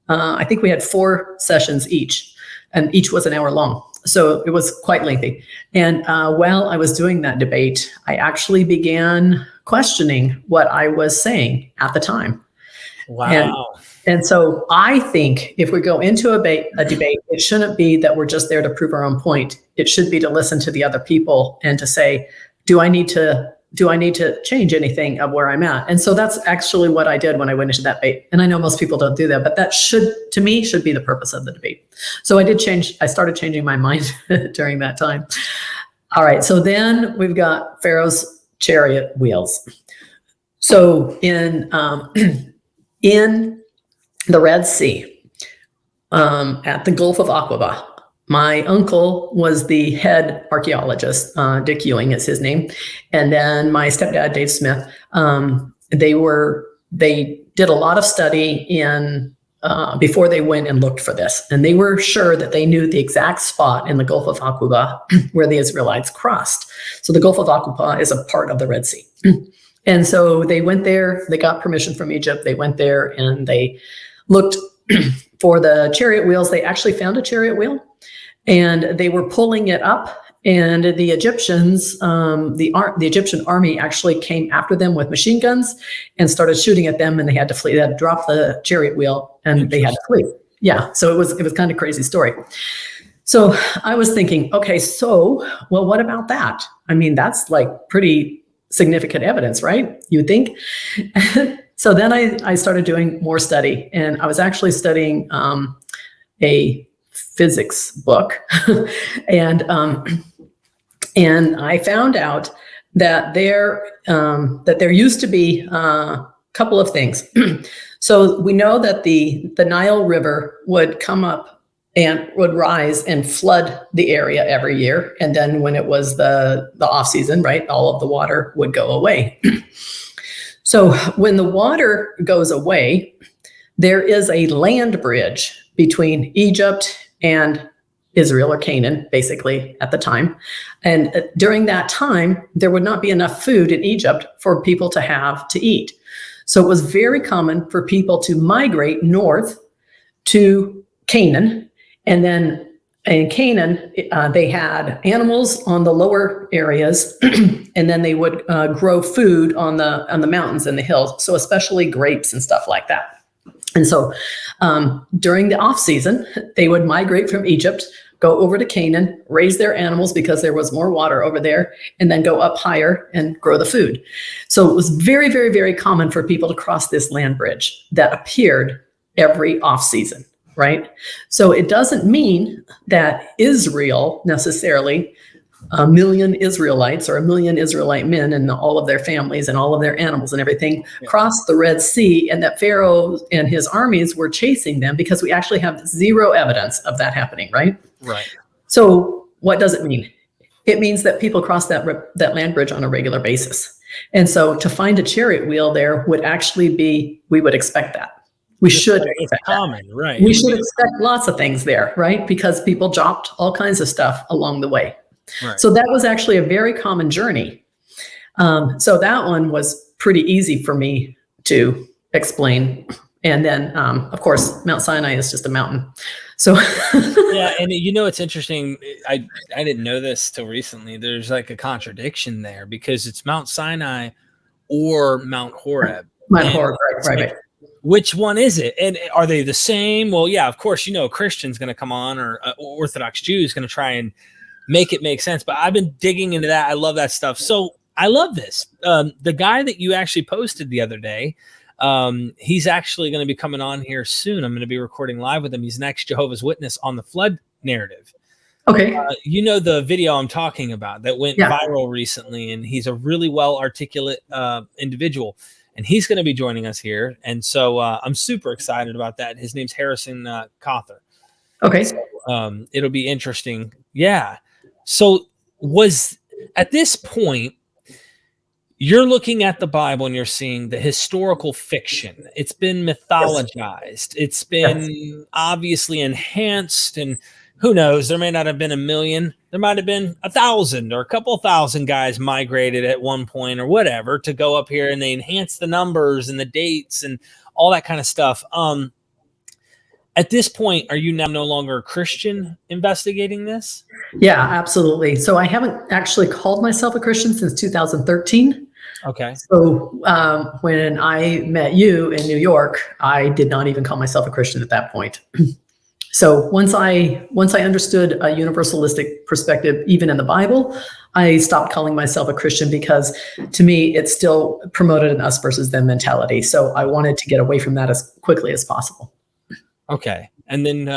I think we had 4 sessions each, and each was an hour long. So it was quite lengthy. And while I was doing that debate, I actually began questioning what I was saying at the time. Wow. And so I think if we go into a debate, it shouldn't be that we're just there to prove our own point. It should be to listen to the other people and to say, do I need to change anything of where I'm at? And so that's actually what I did when I went into that debate. And I know most people don't do that, but that should be the purpose of the debate. So I started changing my mind during that time. All right. So then we've got Pharaoh's chariot wheels. So in the Red Sea, at the Gulf of Aqaba, my uncle was the head archaeologist. Dick Ewing is his name. And then my stepdad, Dave Smith, they did a lot of study before they went and looked for this. And they were sure that they knew the exact spot in the Gulf of Aqaba where the Israelites crossed. So the Gulf of Aqaba is a part of the Red Sea. And so they went there, they got permission from Egypt. They went there and they looked for the chariot wheels. They actually found a chariot wheel and they were pulling it up, and the Egyptians, the Egyptian army actually came after them with machine guns and started shooting at them, and they had to flee. They had to drop the chariot wheel and they had to flee. Yeah. So it was kind of crazy story. So I was thinking, okay, so, well, what about that? I mean, that's like pretty significant evidence, right? You'd think. So then I started doing more study, and I was actually studying a physics book, and I found out that there used to be a couple of things. So we know that the Nile River would come up and would rise and flood the area every year. And then when it was the off season, right, all of the water would go away. So when the water goes away, there is a land bridge between Egypt and Israel, or Canaan, basically, at the time. And during that time, there would not be enough food in Egypt for people to have to eat. So it was very common for people to migrate north to Canaan. And then in Canaan, they had animals on the lower areas, and then they would grow food on the mountains and the hills. So especially grapes and stuff like that. And so during the off season, they would migrate from Egypt, go over to Canaan, raise their animals because there was more water over there, and then go up higher and grow the food. So it was very, very, very common for people to cross this land bridge that appeared every off season. Right? So it doesn't mean that Israel necessarily, a million Israelites or a million Israelite men and all of their families and all of their animals and everything crossed the Red Sea, and that Pharaoh and his armies were chasing them, because we actually have zero evidence of that happening, right? Right. So what does it mean? It means that people cross that land bridge on a regular basis. And so to find a chariot wheel there would actually be, we would expect that. We should expect common, that. Right? We should expect lots of things there, right? Because people dropped all kinds of stuff along the way. Right. So that was actually a very common journey. So that one was pretty easy for me to explain. And then, of course, Mount Sinai is just a mountain. So yeah, and it's interesting. I didn't know this till recently. There's like a contradiction there, because it's Mount Sinai or Mount Horeb. Mount Horeb, right. Which one is it? And are they the same? Well, yeah, of course, a Christian's going to come on, or Orthodox Jew is going to try and make it make sense. But I've been digging into that. I love that stuff. So I love this. The guy that you actually posted the other day, he's actually going to be coming on here soon. I'm going to be recording live with him. He's an ex-Jehovah's Witness on the flood narrative. Okay. The video I'm talking about that went viral recently, and he's a really well-articulate individual. And he's going to be joining us here. And so I'm super excited about that. His name's Harrison Cawthor. Okay. So, it'll be interesting. Yeah. So at this point, you're looking at the Bible and you're seeing the historical fiction. It's been mythologized. It's been obviously enhanced, and who knows, there may not have been a million. There might have been 1,000 or a couple thousand guys migrated at one point or whatever to go up here, and they enhance the numbers and the dates and all that kind of stuff. At this point, are you now no longer a Christian investigating this? Yeah, absolutely. So I haven't actually called myself a Christian since 2013. Okay. So when I met you in New York, I did not even call myself a Christian at that point. So once I understood a universalistic perspective, even in the Bible, I stopped calling myself a Christian, because to me, it still promoted an us versus them mentality. So I wanted to get away from that as quickly as possible. Okay. And then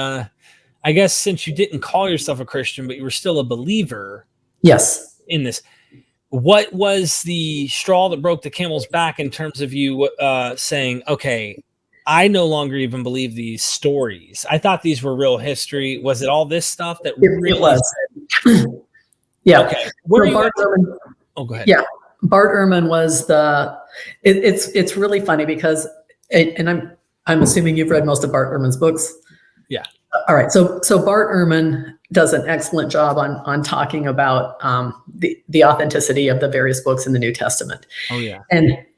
I guess since you didn't call yourself a Christian, but you were still a believer. Yes. In this, what was the straw that broke the camel's back in terms of you saying, okay, I no longer even believe these stories. I thought these were real history. Was it all this stuff that it was? Yeah. Okay. Go ahead. Yeah. Bart Ehrman was it's really funny because, and I'm assuming you've read most of Bart Ehrman's books. Yeah. All right. So Bart Ehrman does an excellent job on talking about the authenticity of the various books in the New Testament. Oh yeah.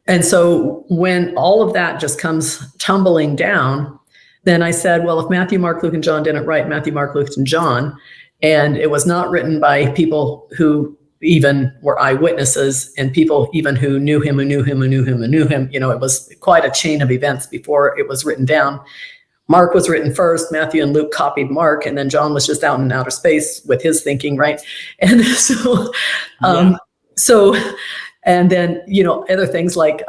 And so when all of that just comes tumbling down, then I said, well, if Matthew, Mark, Luke, and John didn't write Matthew, Mark, Luke, and John, and it was not written by people who even were eyewitnesses and people even who knew him, it was quite a chain of events before it was written down. Mark was written first, Matthew and Luke copied Mark, and then John was just out in outer space with his thinking, right? And and then, other things like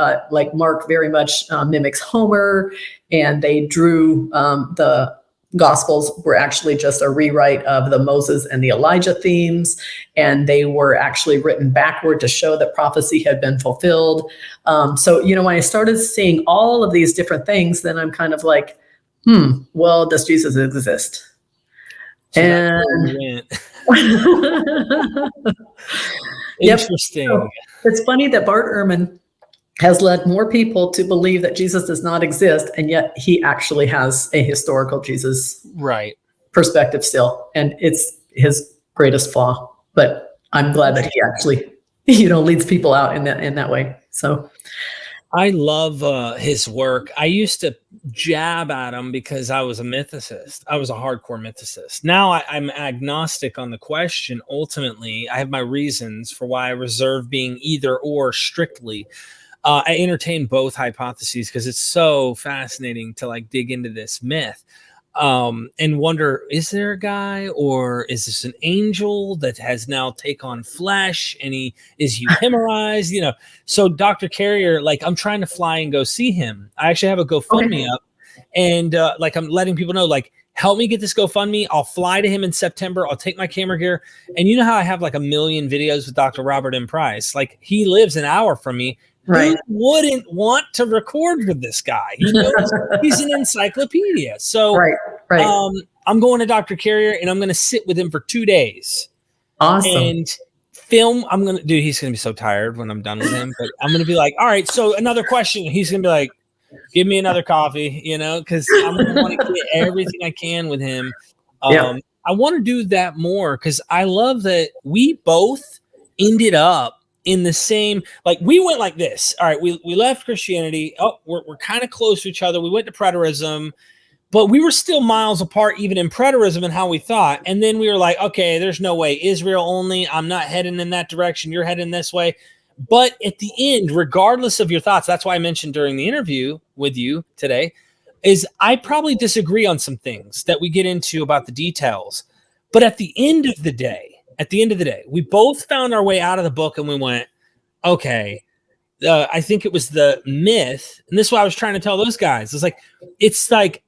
Mark very much mimics Homer, and they drew the Gospels were actually just a rewrite of the Moses and the Elijah themes, and they were actually written backward to show that prophecy had been fulfilled. So, when I started seeing all of these different things, then I'm kind of like, well, does Jesus exist? So And interesting. So it's funny that Bart Ehrman has led more people to believe that Jesus does not exist, and yet he actually has a historical Jesus perspective still, and it's his greatest flaw. But I'm glad that he actually, leads people out in that way. So I love his work. I used to jab at him because I was a mythicist. I was a hardcore mythicist. Now I'm agnostic on the question. Ultimately, I have my reasons for why I reserve being either or strictly. I entertain both hypotheses because it's so fascinating to dig into this myth and wonder, is there a guy, or is this an angel that has now take on flesh and he is euhemerized? So Dr. Carrier, I'm trying to fly and go see him. I actually have a GoFundMe up, and I'm letting people know, help me get this GoFundMe. I'll fly to him in September. I'll take my camera gear. And you know how I have a million videos with Dr. Robert M. Price? He lives an hour from me. Right. Who wouldn't want to record with this guy? He knows he's an encyclopedia. So I'm going to Dr. Carrier, and I'm going to sit with him for 2 days. Awesome. And film. He's going to be so tired when I'm done with him, but I'm going to be like, all right, so another question. He's going to be like, give me another coffee, because I'm going to want to get everything I can with him. I want to do that more because I love that we both ended up in the same, we went like this. All right, we left Christianity. Oh, we're kind of close to each other. We went to Preterism, but we were still miles apart even in Preterism and how we thought. And then we were like, okay, there's no way. Israel only. I'm not heading in that direction. You're heading this way. But at the end, regardless of your thoughts, that's why I mentioned during the interview with you today, is I probably disagree on some things that we get into about the details. But at the end of the day, we both found our way out of the book, and we went, okay, I think it was the myth. And this is what I was trying to tell those guys. It's like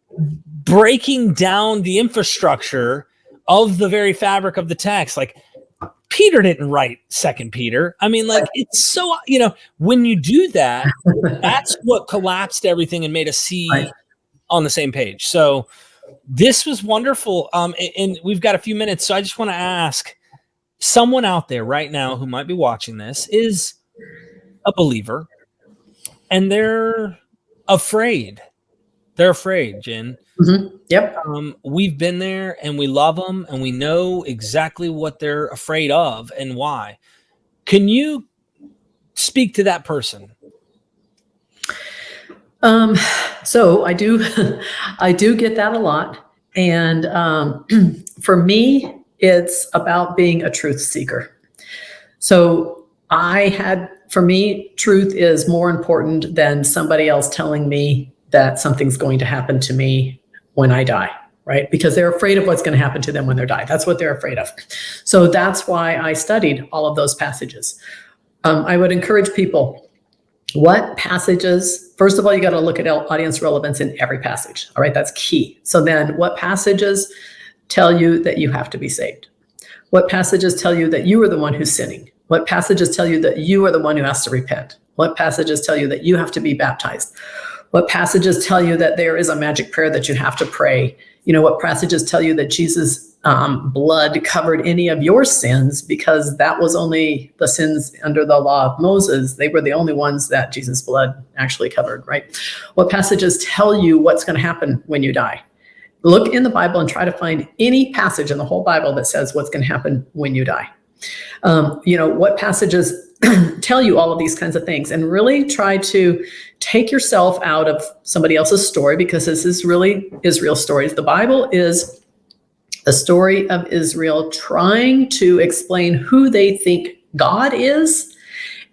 breaking down the infrastructure of the very fabric of the text. Peter didn't write 2 Peter. I mean, it's so, when you do that, that's what collapsed everything and made us see on the same page. So this was wonderful. And we've got a few minutes. So I just want to ask, someone out there right now who might be watching this is a believer, and they're afraid. They're afraid, Jen. Mm-hmm. Yep. We've been there, and we love them, and we know exactly what they're afraid of and why. Can you speak to that person? So I do get that a lot. And for me, it's about being a truth seeker. So for me, truth is more important than somebody else telling me that something's going to happen to me when I die, right? Because they're afraid of what's going to happen to them when they die. That's what they're afraid of. So that's why I studied all of those passages. I would encourage people, what passages, first of all, you got to look at audience relevance in every passage. All right, that's key. So then what passages tell you that you have to be saved? What passages tell you that you are the one who's sinning? What passages tell you that you are the one who has to repent? What passages tell you that you have to be baptized? What passages tell you that there is a magic prayer that you have to pray? What passages tell you that Jesus' blood covered any of your sins, because that was only the sins under the law of Moses. They were the only ones that Jesus' blood actually covered, right? What passages tell you what's going to happen when you die? Look in the Bible and try to find any passage in the whole Bible that says what's going to happen when you die. What passages tell you all of these kinds of things, and really try to take yourself out of somebody else's story, because this is really Israel's stories. The Bible is a story of Israel trying to explain who they think God is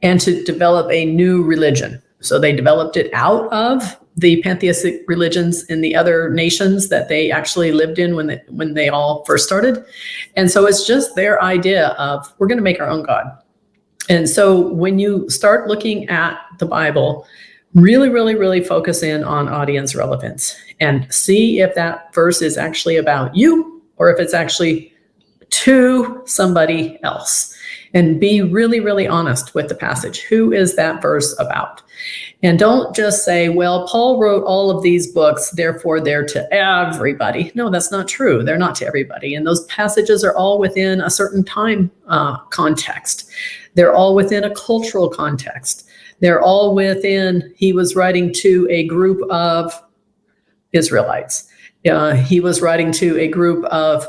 and to develop a new religion. So they developed it out of the pantheistic religions in the other nations that they actually lived in when they all first started. And so it's just their idea of, we're going to make our own God. And so when you start looking at the Bible, really, really, really focus in on audience relevance and see if that verse is actually about you or if it's actually to somebody else. And be really, really honest with the passage. Who is that verse about? And don't just say, well, Paul wrote all of these books, therefore they're to everybody. No, that's not true. They're not to everybody. And those passages are all within a certain time context. They're all within a cultural context. They're all within, he was writing to a group of Israelites. He was writing to a group of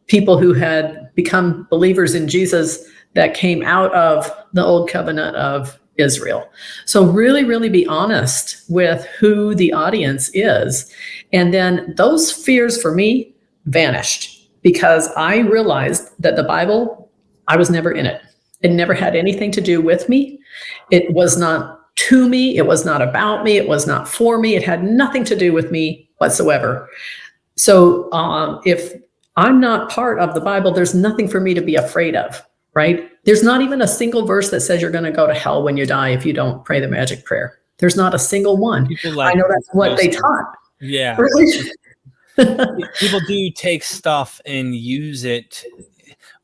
people who had become believers in Jesus that came out of the old covenant of Israel. So really, really be honest with who the audience is. And then those fears for me vanished because I realized that the Bible, I was never in it. It never had anything to do with me. It was not to me. It was not about me. It was not for me. It had nothing to do with me whatsoever. So if I'm not part of the Bible, there's nothing for me to be afraid of, right? There's not even a single verse that says you're going to go to hell when you die if you don't pray the magic prayer. There's not a single one. I know that's what they taught. Yeah. People do take stuff and use it,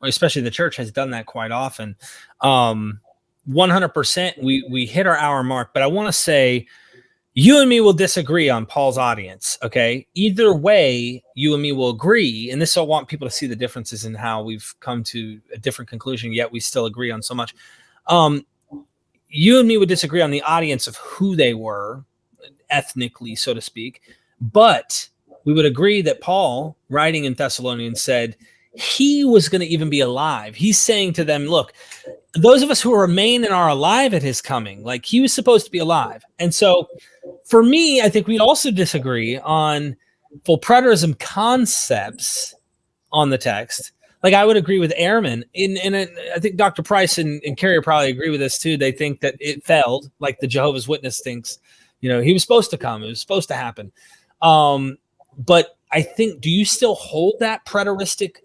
especially the church has done that quite often. 100%, we hit our hour mark, but I want to say, you and me will disagree on Paul's audience, okay? Either way, you and me will agree, and this I want people to see the differences in how we've come to a different conclusion, yet we still agree on so much. You and me would disagree on the audience of who they were, ethnically, so to speak, but we would agree that Paul, writing in Thessalonians, said he was going to even be alive. He's saying to them, look, those of us who remain and are alive at his coming, like he was supposed to be alive. And so for me, I think we also disagree on full preterism concepts on the text. Like I would agree with Ehrman, and I think Dr. Price and Carrier probably agree with this too. They think that it failed, like the Jehovah's Witness thinks, he was supposed to come. It was supposed to happen. But I think, do you still hold that preteristic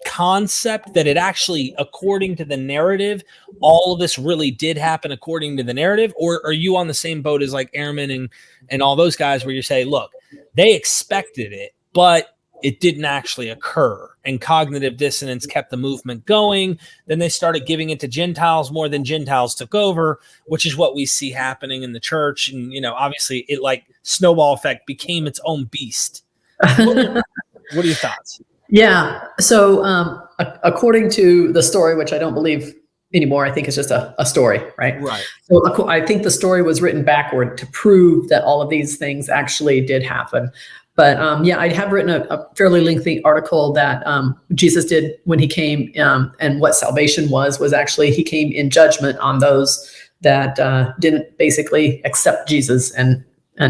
concept that it actually, according to the narrative, all of this really did happen according to the narrative? Or are you on the same boat as like Ehrman and all those guys where you say, look, they expected it, but it didn't actually occur, and cognitive dissonance kept the movement going. Then they started giving it to Gentiles more than Gentiles took over, which is what we see happening in the church. And, obviously it like snowball effect became its own beast. What are your thoughts? Yeah. So according to the story, which I don't believe anymore, I think it's just a story, right? Right. So I think the story was written backward to prove that all of these things actually did happen. But I have written a fairly lengthy article that Jesus did when he came, and what salvation was actually he came in judgment on those that didn't basically accept Jesus and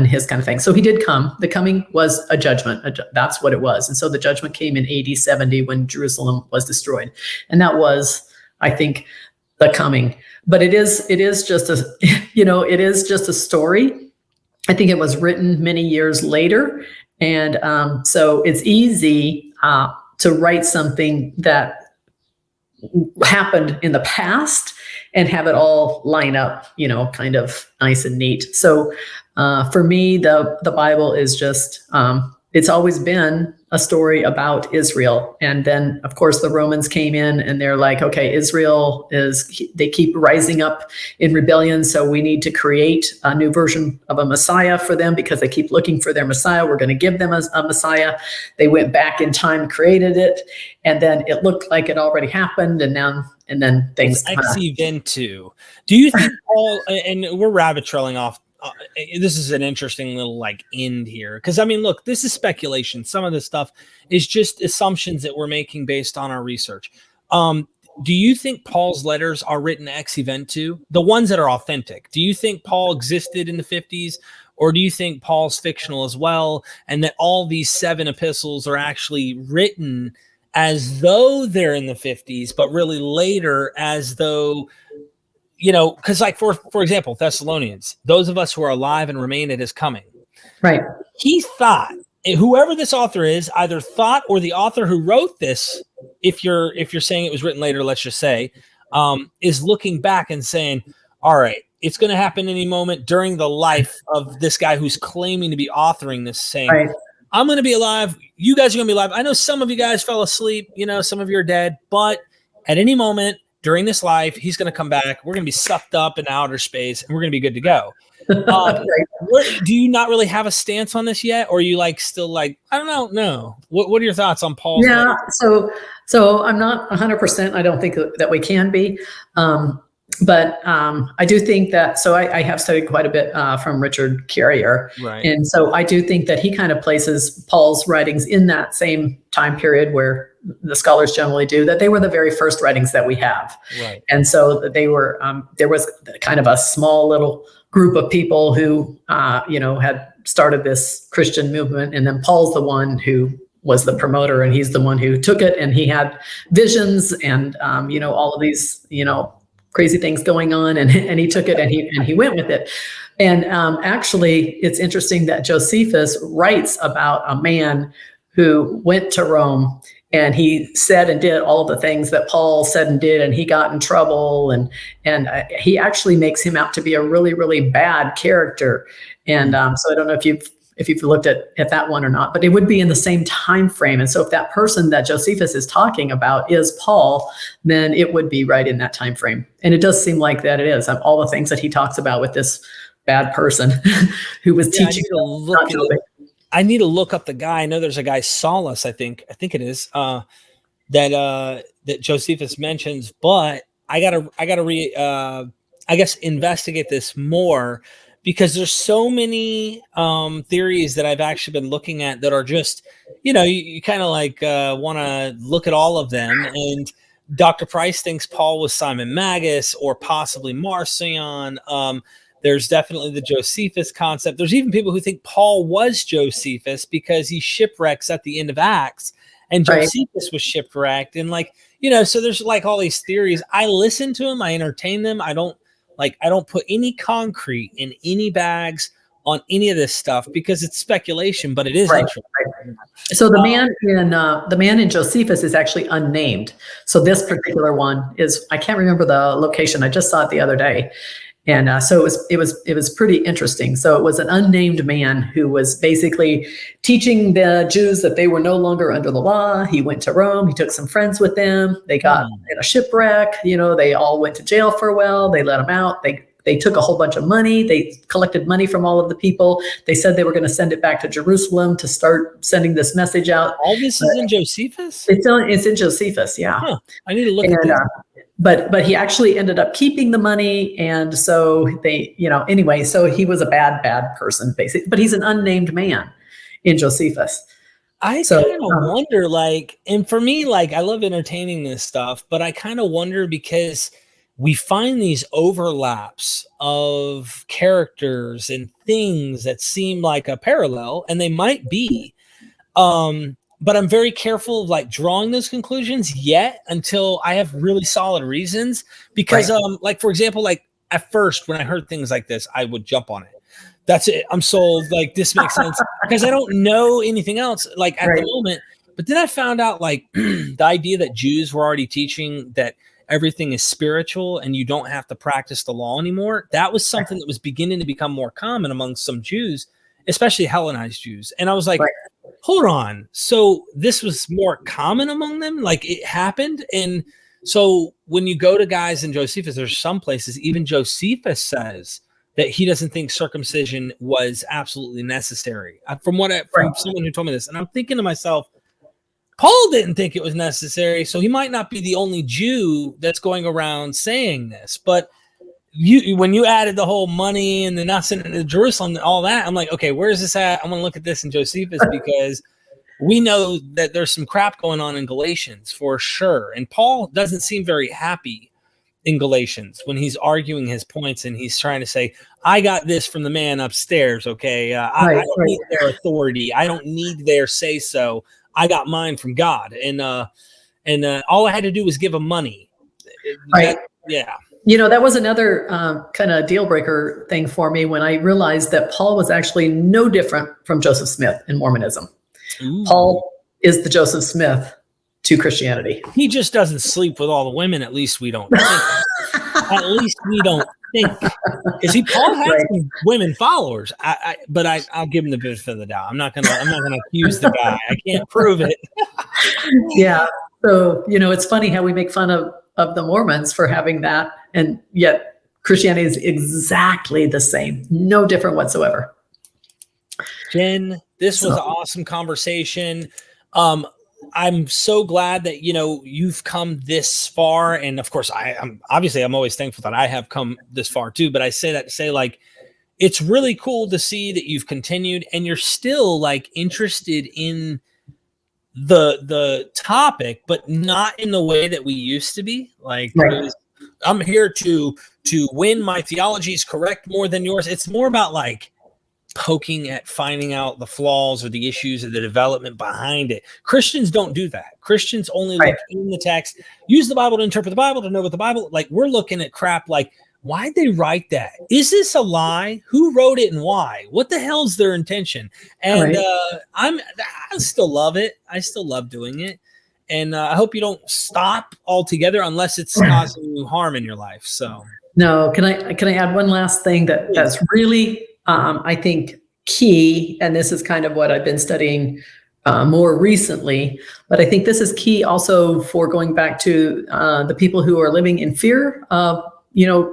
his kind of thing. So he did come. The coming was a judgment. That's what it was. And so the judgment came in AD 70 when Jerusalem was destroyed. And that was, I think, the coming. But it is just a, it is just a story. I think it was written many years later. And so it's easy to write something that happened in the past and have it all line up, kind of nice and neat. So for me, the Bible is just, it's always been a story about Israel. And then, of course, the Romans came in and they're like, okay, Israel they keep rising up in rebellion. So we need to create a new version of a Messiah for them because they keep looking for their Messiah. We're going to give them a Messiah. They went back in time, created it. And then it looked like it already happened. And then things. Ex eventu. Do you think Paul, and we're rabbit trailing off, this is an interesting little end here. Because look, this is speculation. Some of this stuff is just assumptions that we're making based on our research. Do you think Paul's letters are written ex eventu, the ones that are authentic? Do you think Paul existed in the 50s? Or do you think Paul's fictional as well? And that all these 7 epistles are actually written as though they're in the 50s, but really later as though because like for example, Thessalonians, those of us who are alive and remain at his coming. Right. He thought, whoever this author is, either thought, or the author who wrote this, if you're saying it was written later, let's just say, is looking back and saying, all right, it's going to happen any moment during the life of this guy who's claiming to be authoring this, saying, right, I'm going to be alive. You guys are going to be alive. I know some of you guys fell asleep. Some of you are dead. But at any moment during this life, he's going to come back. We're going to be sucked up in outer space, and we're going to be good to go. Do you not really have a stance on this yet? Or are you still I don't know. No. What are your thoughts on Paul's letter? So I'm not 100%. I don't think that we can be. But I do think that, so I have studied quite a bit from Richard Carrier. Right. And so I do think that he kind of places Paul's writings in that same time period where the scholars generally do, that they were the very first writings that we have. Right. And so they were, there was kind of a small little group of people who, had started this Christian movement. And then Paul's the one who was the promoter, and he's the one who took it, and he had visions and, all of these, crazy things going on, and he took it and he went with it. And actually, it's interesting that Josephus writes about a man who went to Rome, and he said and did all the things that Paul said and did, and he got in trouble, and he actually makes him out to be a really, really bad character. And so I don't know if you've looked at that one or not, but it would be in the same time frame. And so if that person that Josephus is talking about is Paul, then it would be right in that time frame. And it does seem like that it is. All the things that he talks about with this bad person who was teaching. I need to look up the guy. I know there's a guy, Saulus, I think it is, that Josephus mentions, but I gotta investigate this more, because there's so many theories that I've actually been looking at that are just, you kind of want to look at all of them. And Dr. Price thinks Paul was Simon Magus or possibly Marcion. There's definitely the Josephus concept. There's even people who think Paul was Josephus because he shipwrecks at the end of Acts, and Josephus was shipwrecked. And so there's all these theories. I listen to them. I entertain them. I don't put any concrete in any bags on any of this stuff because it's speculation, but it is interesting. Right. So the man in Josephus is actually unnamed. So this particular one is, I can't remember the location. I just saw it the other day. And so it was pretty interesting. So it was an unnamed man who was basically teaching the Jews that they were no longer under the law. He went to Rome. He took some friends with them. They got in a shipwreck. They all went to jail for a while. They let them out. They took a whole bunch of money. They collected money from all of the people. They said they were going to send it back to Jerusalem to start sending this message out. All this is in Josephus? It's in Josephus, yeah. Huh. I need to look at this. But he actually ended up keeping the money. And so anyway, so he was a bad person, basically. But he's an unnamed man in Josephus. I kind of wonder, and for me, I love entertaining this stuff, but I kind of wonder because we find these overlaps of characters and things that seem like a parallel, and they might be. But I'm very careful of drawing those conclusions yet until I have really solid reasons. Because for example, at first when I heard things like this, I would jump on it. That's it. I'm sold. This makes sense because I don't know anything else at the moment. But then I found out the idea that Jews were already teaching that everything is spiritual and you don't have to practice the law anymore. That was something that was beginning to become more common among some Jews, especially Hellenized Jews. And I was like, hold on. So this was more common among them? It happened? And so when you go to guys in Josephus, there's some places, even Josephus says that he doesn't think circumcision was absolutely necessary. From someone who told me this. And I'm thinking to myself, Paul didn't think it was necessary, so he might not be the only Jew that's going around saying this. But when you added the whole money and the not sending to Jerusalem and all that, I'm like, okay, where is this at? I'm going to look at this in Josephus because we know that there's some crap going on in Galatians for sure. And Paul doesn't seem very happy in Galatians when he's arguing his points and he's trying to say, I got this from the man upstairs, okay? I don't need their authority. I don't need their say-so. I got mine from God. And all I had to do was give him money. Right. Yeah. That was another kind of deal breaker thing for me when I realized that Paul was actually no different from Joseph Smith in Mormonism. Ooh. Paul is the Joseph Smith to Christianity. He just doesn't sleep with all the women. At least we don't think. At least we don't think. Because Paul has some women followers. But I'll give him the benefit of the doubt. I'm not gonna accuse the guy. I can't prove it. Yeah. So it's funny how we make fun of the Mormons for having that, and yet Christianity is exactly the same, no different whatsoever. Jen, this was an awesome conversation. I'm so glad that you've come this far, and of course I'm always thankful that I have come this far too. But I say that to say, like, it's really cool to see that you've continued and you're still like interested in the topic, but not in the way that we used to be. Like, I'm here to win. My theology is correct more than yours. It's more about like poking at finding out the flaws or the issues or the development behind it. Christians don't do that. Christians only look in the text, use the Bible to interpret the Bible, to know what the Bible, like, we're looking at crap like, why'd they write that? Is this a lie? Who wrote it and why? What the hell's their intention? And I still love it. I still love doing it. And I hope you don't stop altogether unless it's causing you harm in your life. So no, can I add one last thing that's really I think key, and this is kind of what I've been studying more recently, but I think this is key also for going back to the people who are living in fear of,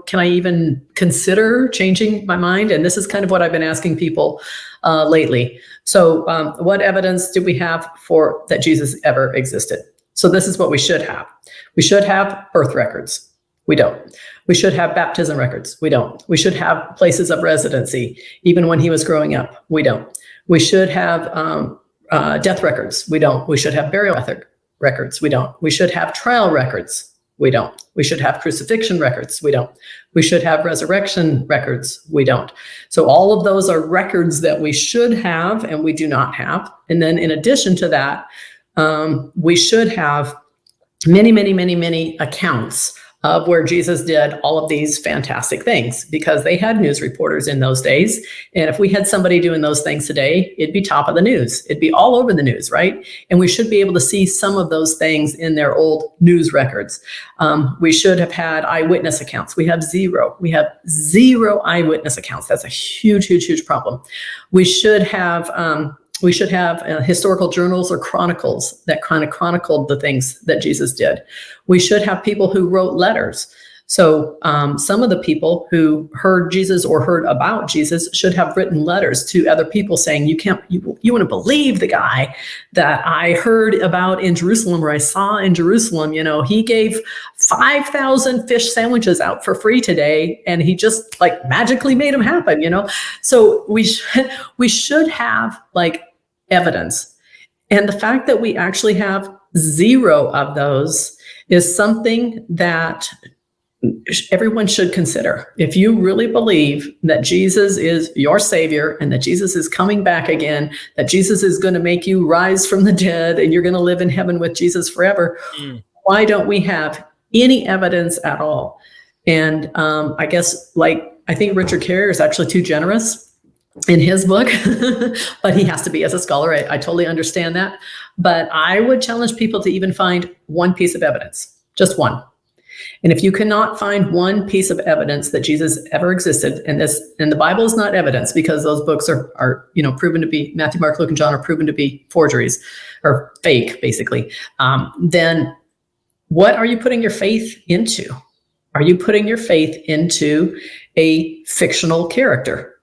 can I even consider changing my mind? And this is kind of what I've been asking people lately. So what evidence do we have for that Jesus ever existed? So this is what we should have. We should have birth records. We don't. We should have baptism records. We don't. We should have places of residency, even when he was growing up. We don't. We should have death records. We don't. We should have burial records. We don't. We should have trial records. We don't. We should have crucifixion records. We don't. We should have resurrection records. We don't. So all of those are records that we should have and we do not have. And then in addition to that, we should have many, many, many, many accounts of where Jesus did all of these fantastic things, because they had news reporters in those days. And if we had somebody doing those things today, it'd be top of the news. It'd be all over the news, right? And we should be able to see some of those things in their old news records. We should have had eyewitness accounts. We have zero. We have zero eyewitness accounts. That's a huge, huge, huge problem. We should have historical journals or chronicles that kind of chronicled the things that Jesus did. We should have people who wrote letters. So some of the people who heard Jesus or heard about Jesus should have written letters to other people saying, you wouldn't believe the guy that I heard about in Jerusalem, or I saw in Jerusalem. He gave 5,000 fish sandwiches out for free today, and he just like magically made them happen. So we should have like evidence. And the fact that we actually have zero of those is something that everyone should consider. If you really believe that Jesus is your savior and that Jesus is coming back again, that Jesus is going to make you rise from the dead and you're going to live in heaven with Jesus forever, why don't we have any evidence at all? And I guess, I think Richard Carrier is actually too generous in his book, but he has to be as a scholar. I totally understand that. But I would challenge people to even find one piece of evidence, just one. And if you cannot find one piece of evidence that Jesus ever existed, and the Bible is not evidence, because those books are proven to be, Matthew, Mark, Luke, and John are proven to be forgeries or fake, basically, then what are you putting your faith into? Are you putting your faith into a fictional character?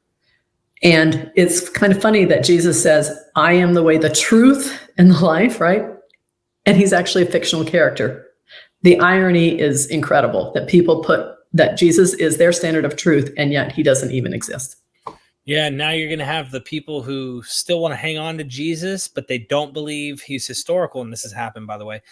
And it's kind of funny that Jesus says, I am the way, the truth, and the life, right? And he's actually a fictional character. The irony is incredible that people put that Jesus is their standard of truth, and yet he doesn't even exist. Yeah, now you're going to have the people who still want to hang on to Jesus, but they don't believe he's historical. And this has happened, by the way.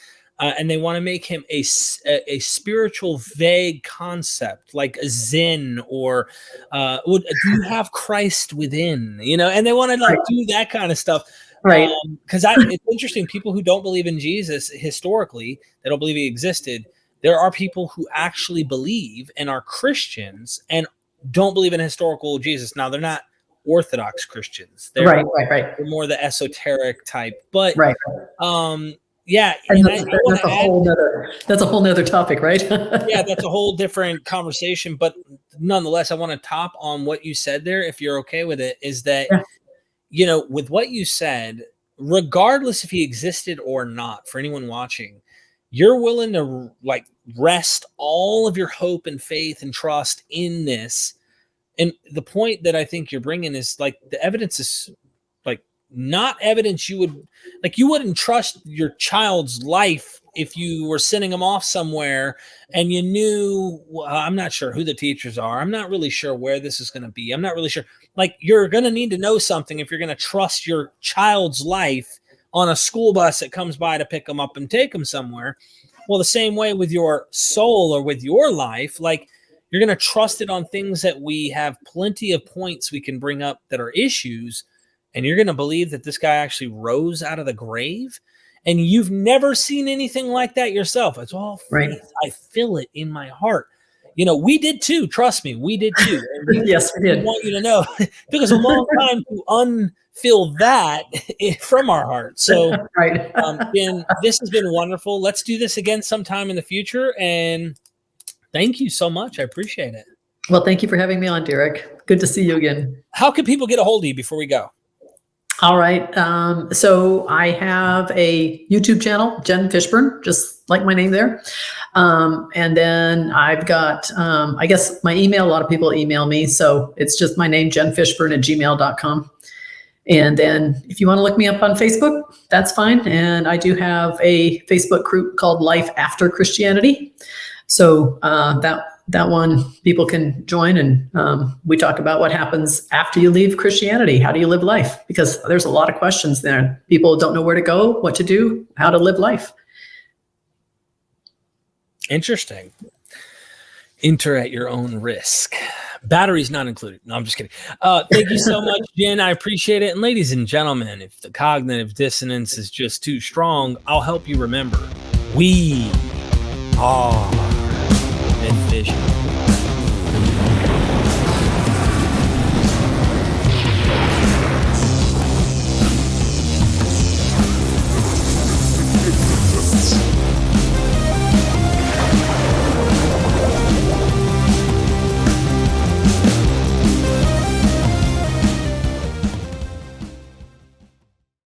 And they want to make him a spiritual, vague concept, like a Zen, or do you have Christ within? And they want to do that kind of stuff. Right. Because it's interesting. People who don't believe in Jesus historically, they don't believe he existed. there are people who actually believe and are Christians and don't believe in historical Jesus. Now, they're not Orthodox Christians. They're more the esoteric type. But yeah, and that's a whole nother topic, right? Yeah, that's a whole different conversation. But nonetheless, I want to top on what you said there, if you're okay with it, is that, with what you said, regardless if he existed or not, for anyone watching, you're willing to like rest all of your hope and faith and trust in this. And the point that I think you're bringing is like the evidence is like not evidence you wouldn't trust your child's life if you were sending them off somewhere and you knew, I'm not sure who the teachers are. I'm not really sure where this is going to be. I'm not really sure. Like, you're going to need to know something if you're going to trust your child's life on a school bus that comes by to pick them up and take them somewhere. Well, the same way with your soul or with your life, like, you're going to trust it on things that we have plenty of points we can bring up that are issues. And you're going to believe that this guy actually rose out of the grave. And you've never seen anything like that yourself. It's all faith. Right. I feel it in my heart. We did too. Trust me, we did too. Yes, we did. I want you to know, it took us a long time to unfill that from our heart. So, Ben, this has been wonderful. Let's do this again sometime in the future. And thank you so much. I appreciate it. Well, thank you for having me on, Derek. Good to see you again. How can people get a hold of you before we go? All right. So I have a YouTube channel, Jen Fishburne, just like my name there. And then I've got, I guess my email, a lot of people email me. So it's just my name, jenfishburne@gmail.com. And then if you want to look me up on Facebook, that's fine. And I do have a Facebook group called Life After Christianity. So that one people can join, and we talk about what happens after you leave Christianity. How do you live life? Because there's a lot of questions there. People don't know where to go, what to do, how to live life. Interesting. Enter at your own risk. Batteries not included. No, I'm just kidding. Thank you so much, Jen. I appreciate it. And ladies and gentlemen, if the cognitive dissonance is just too strong, I'll help you remember. We are MythVision.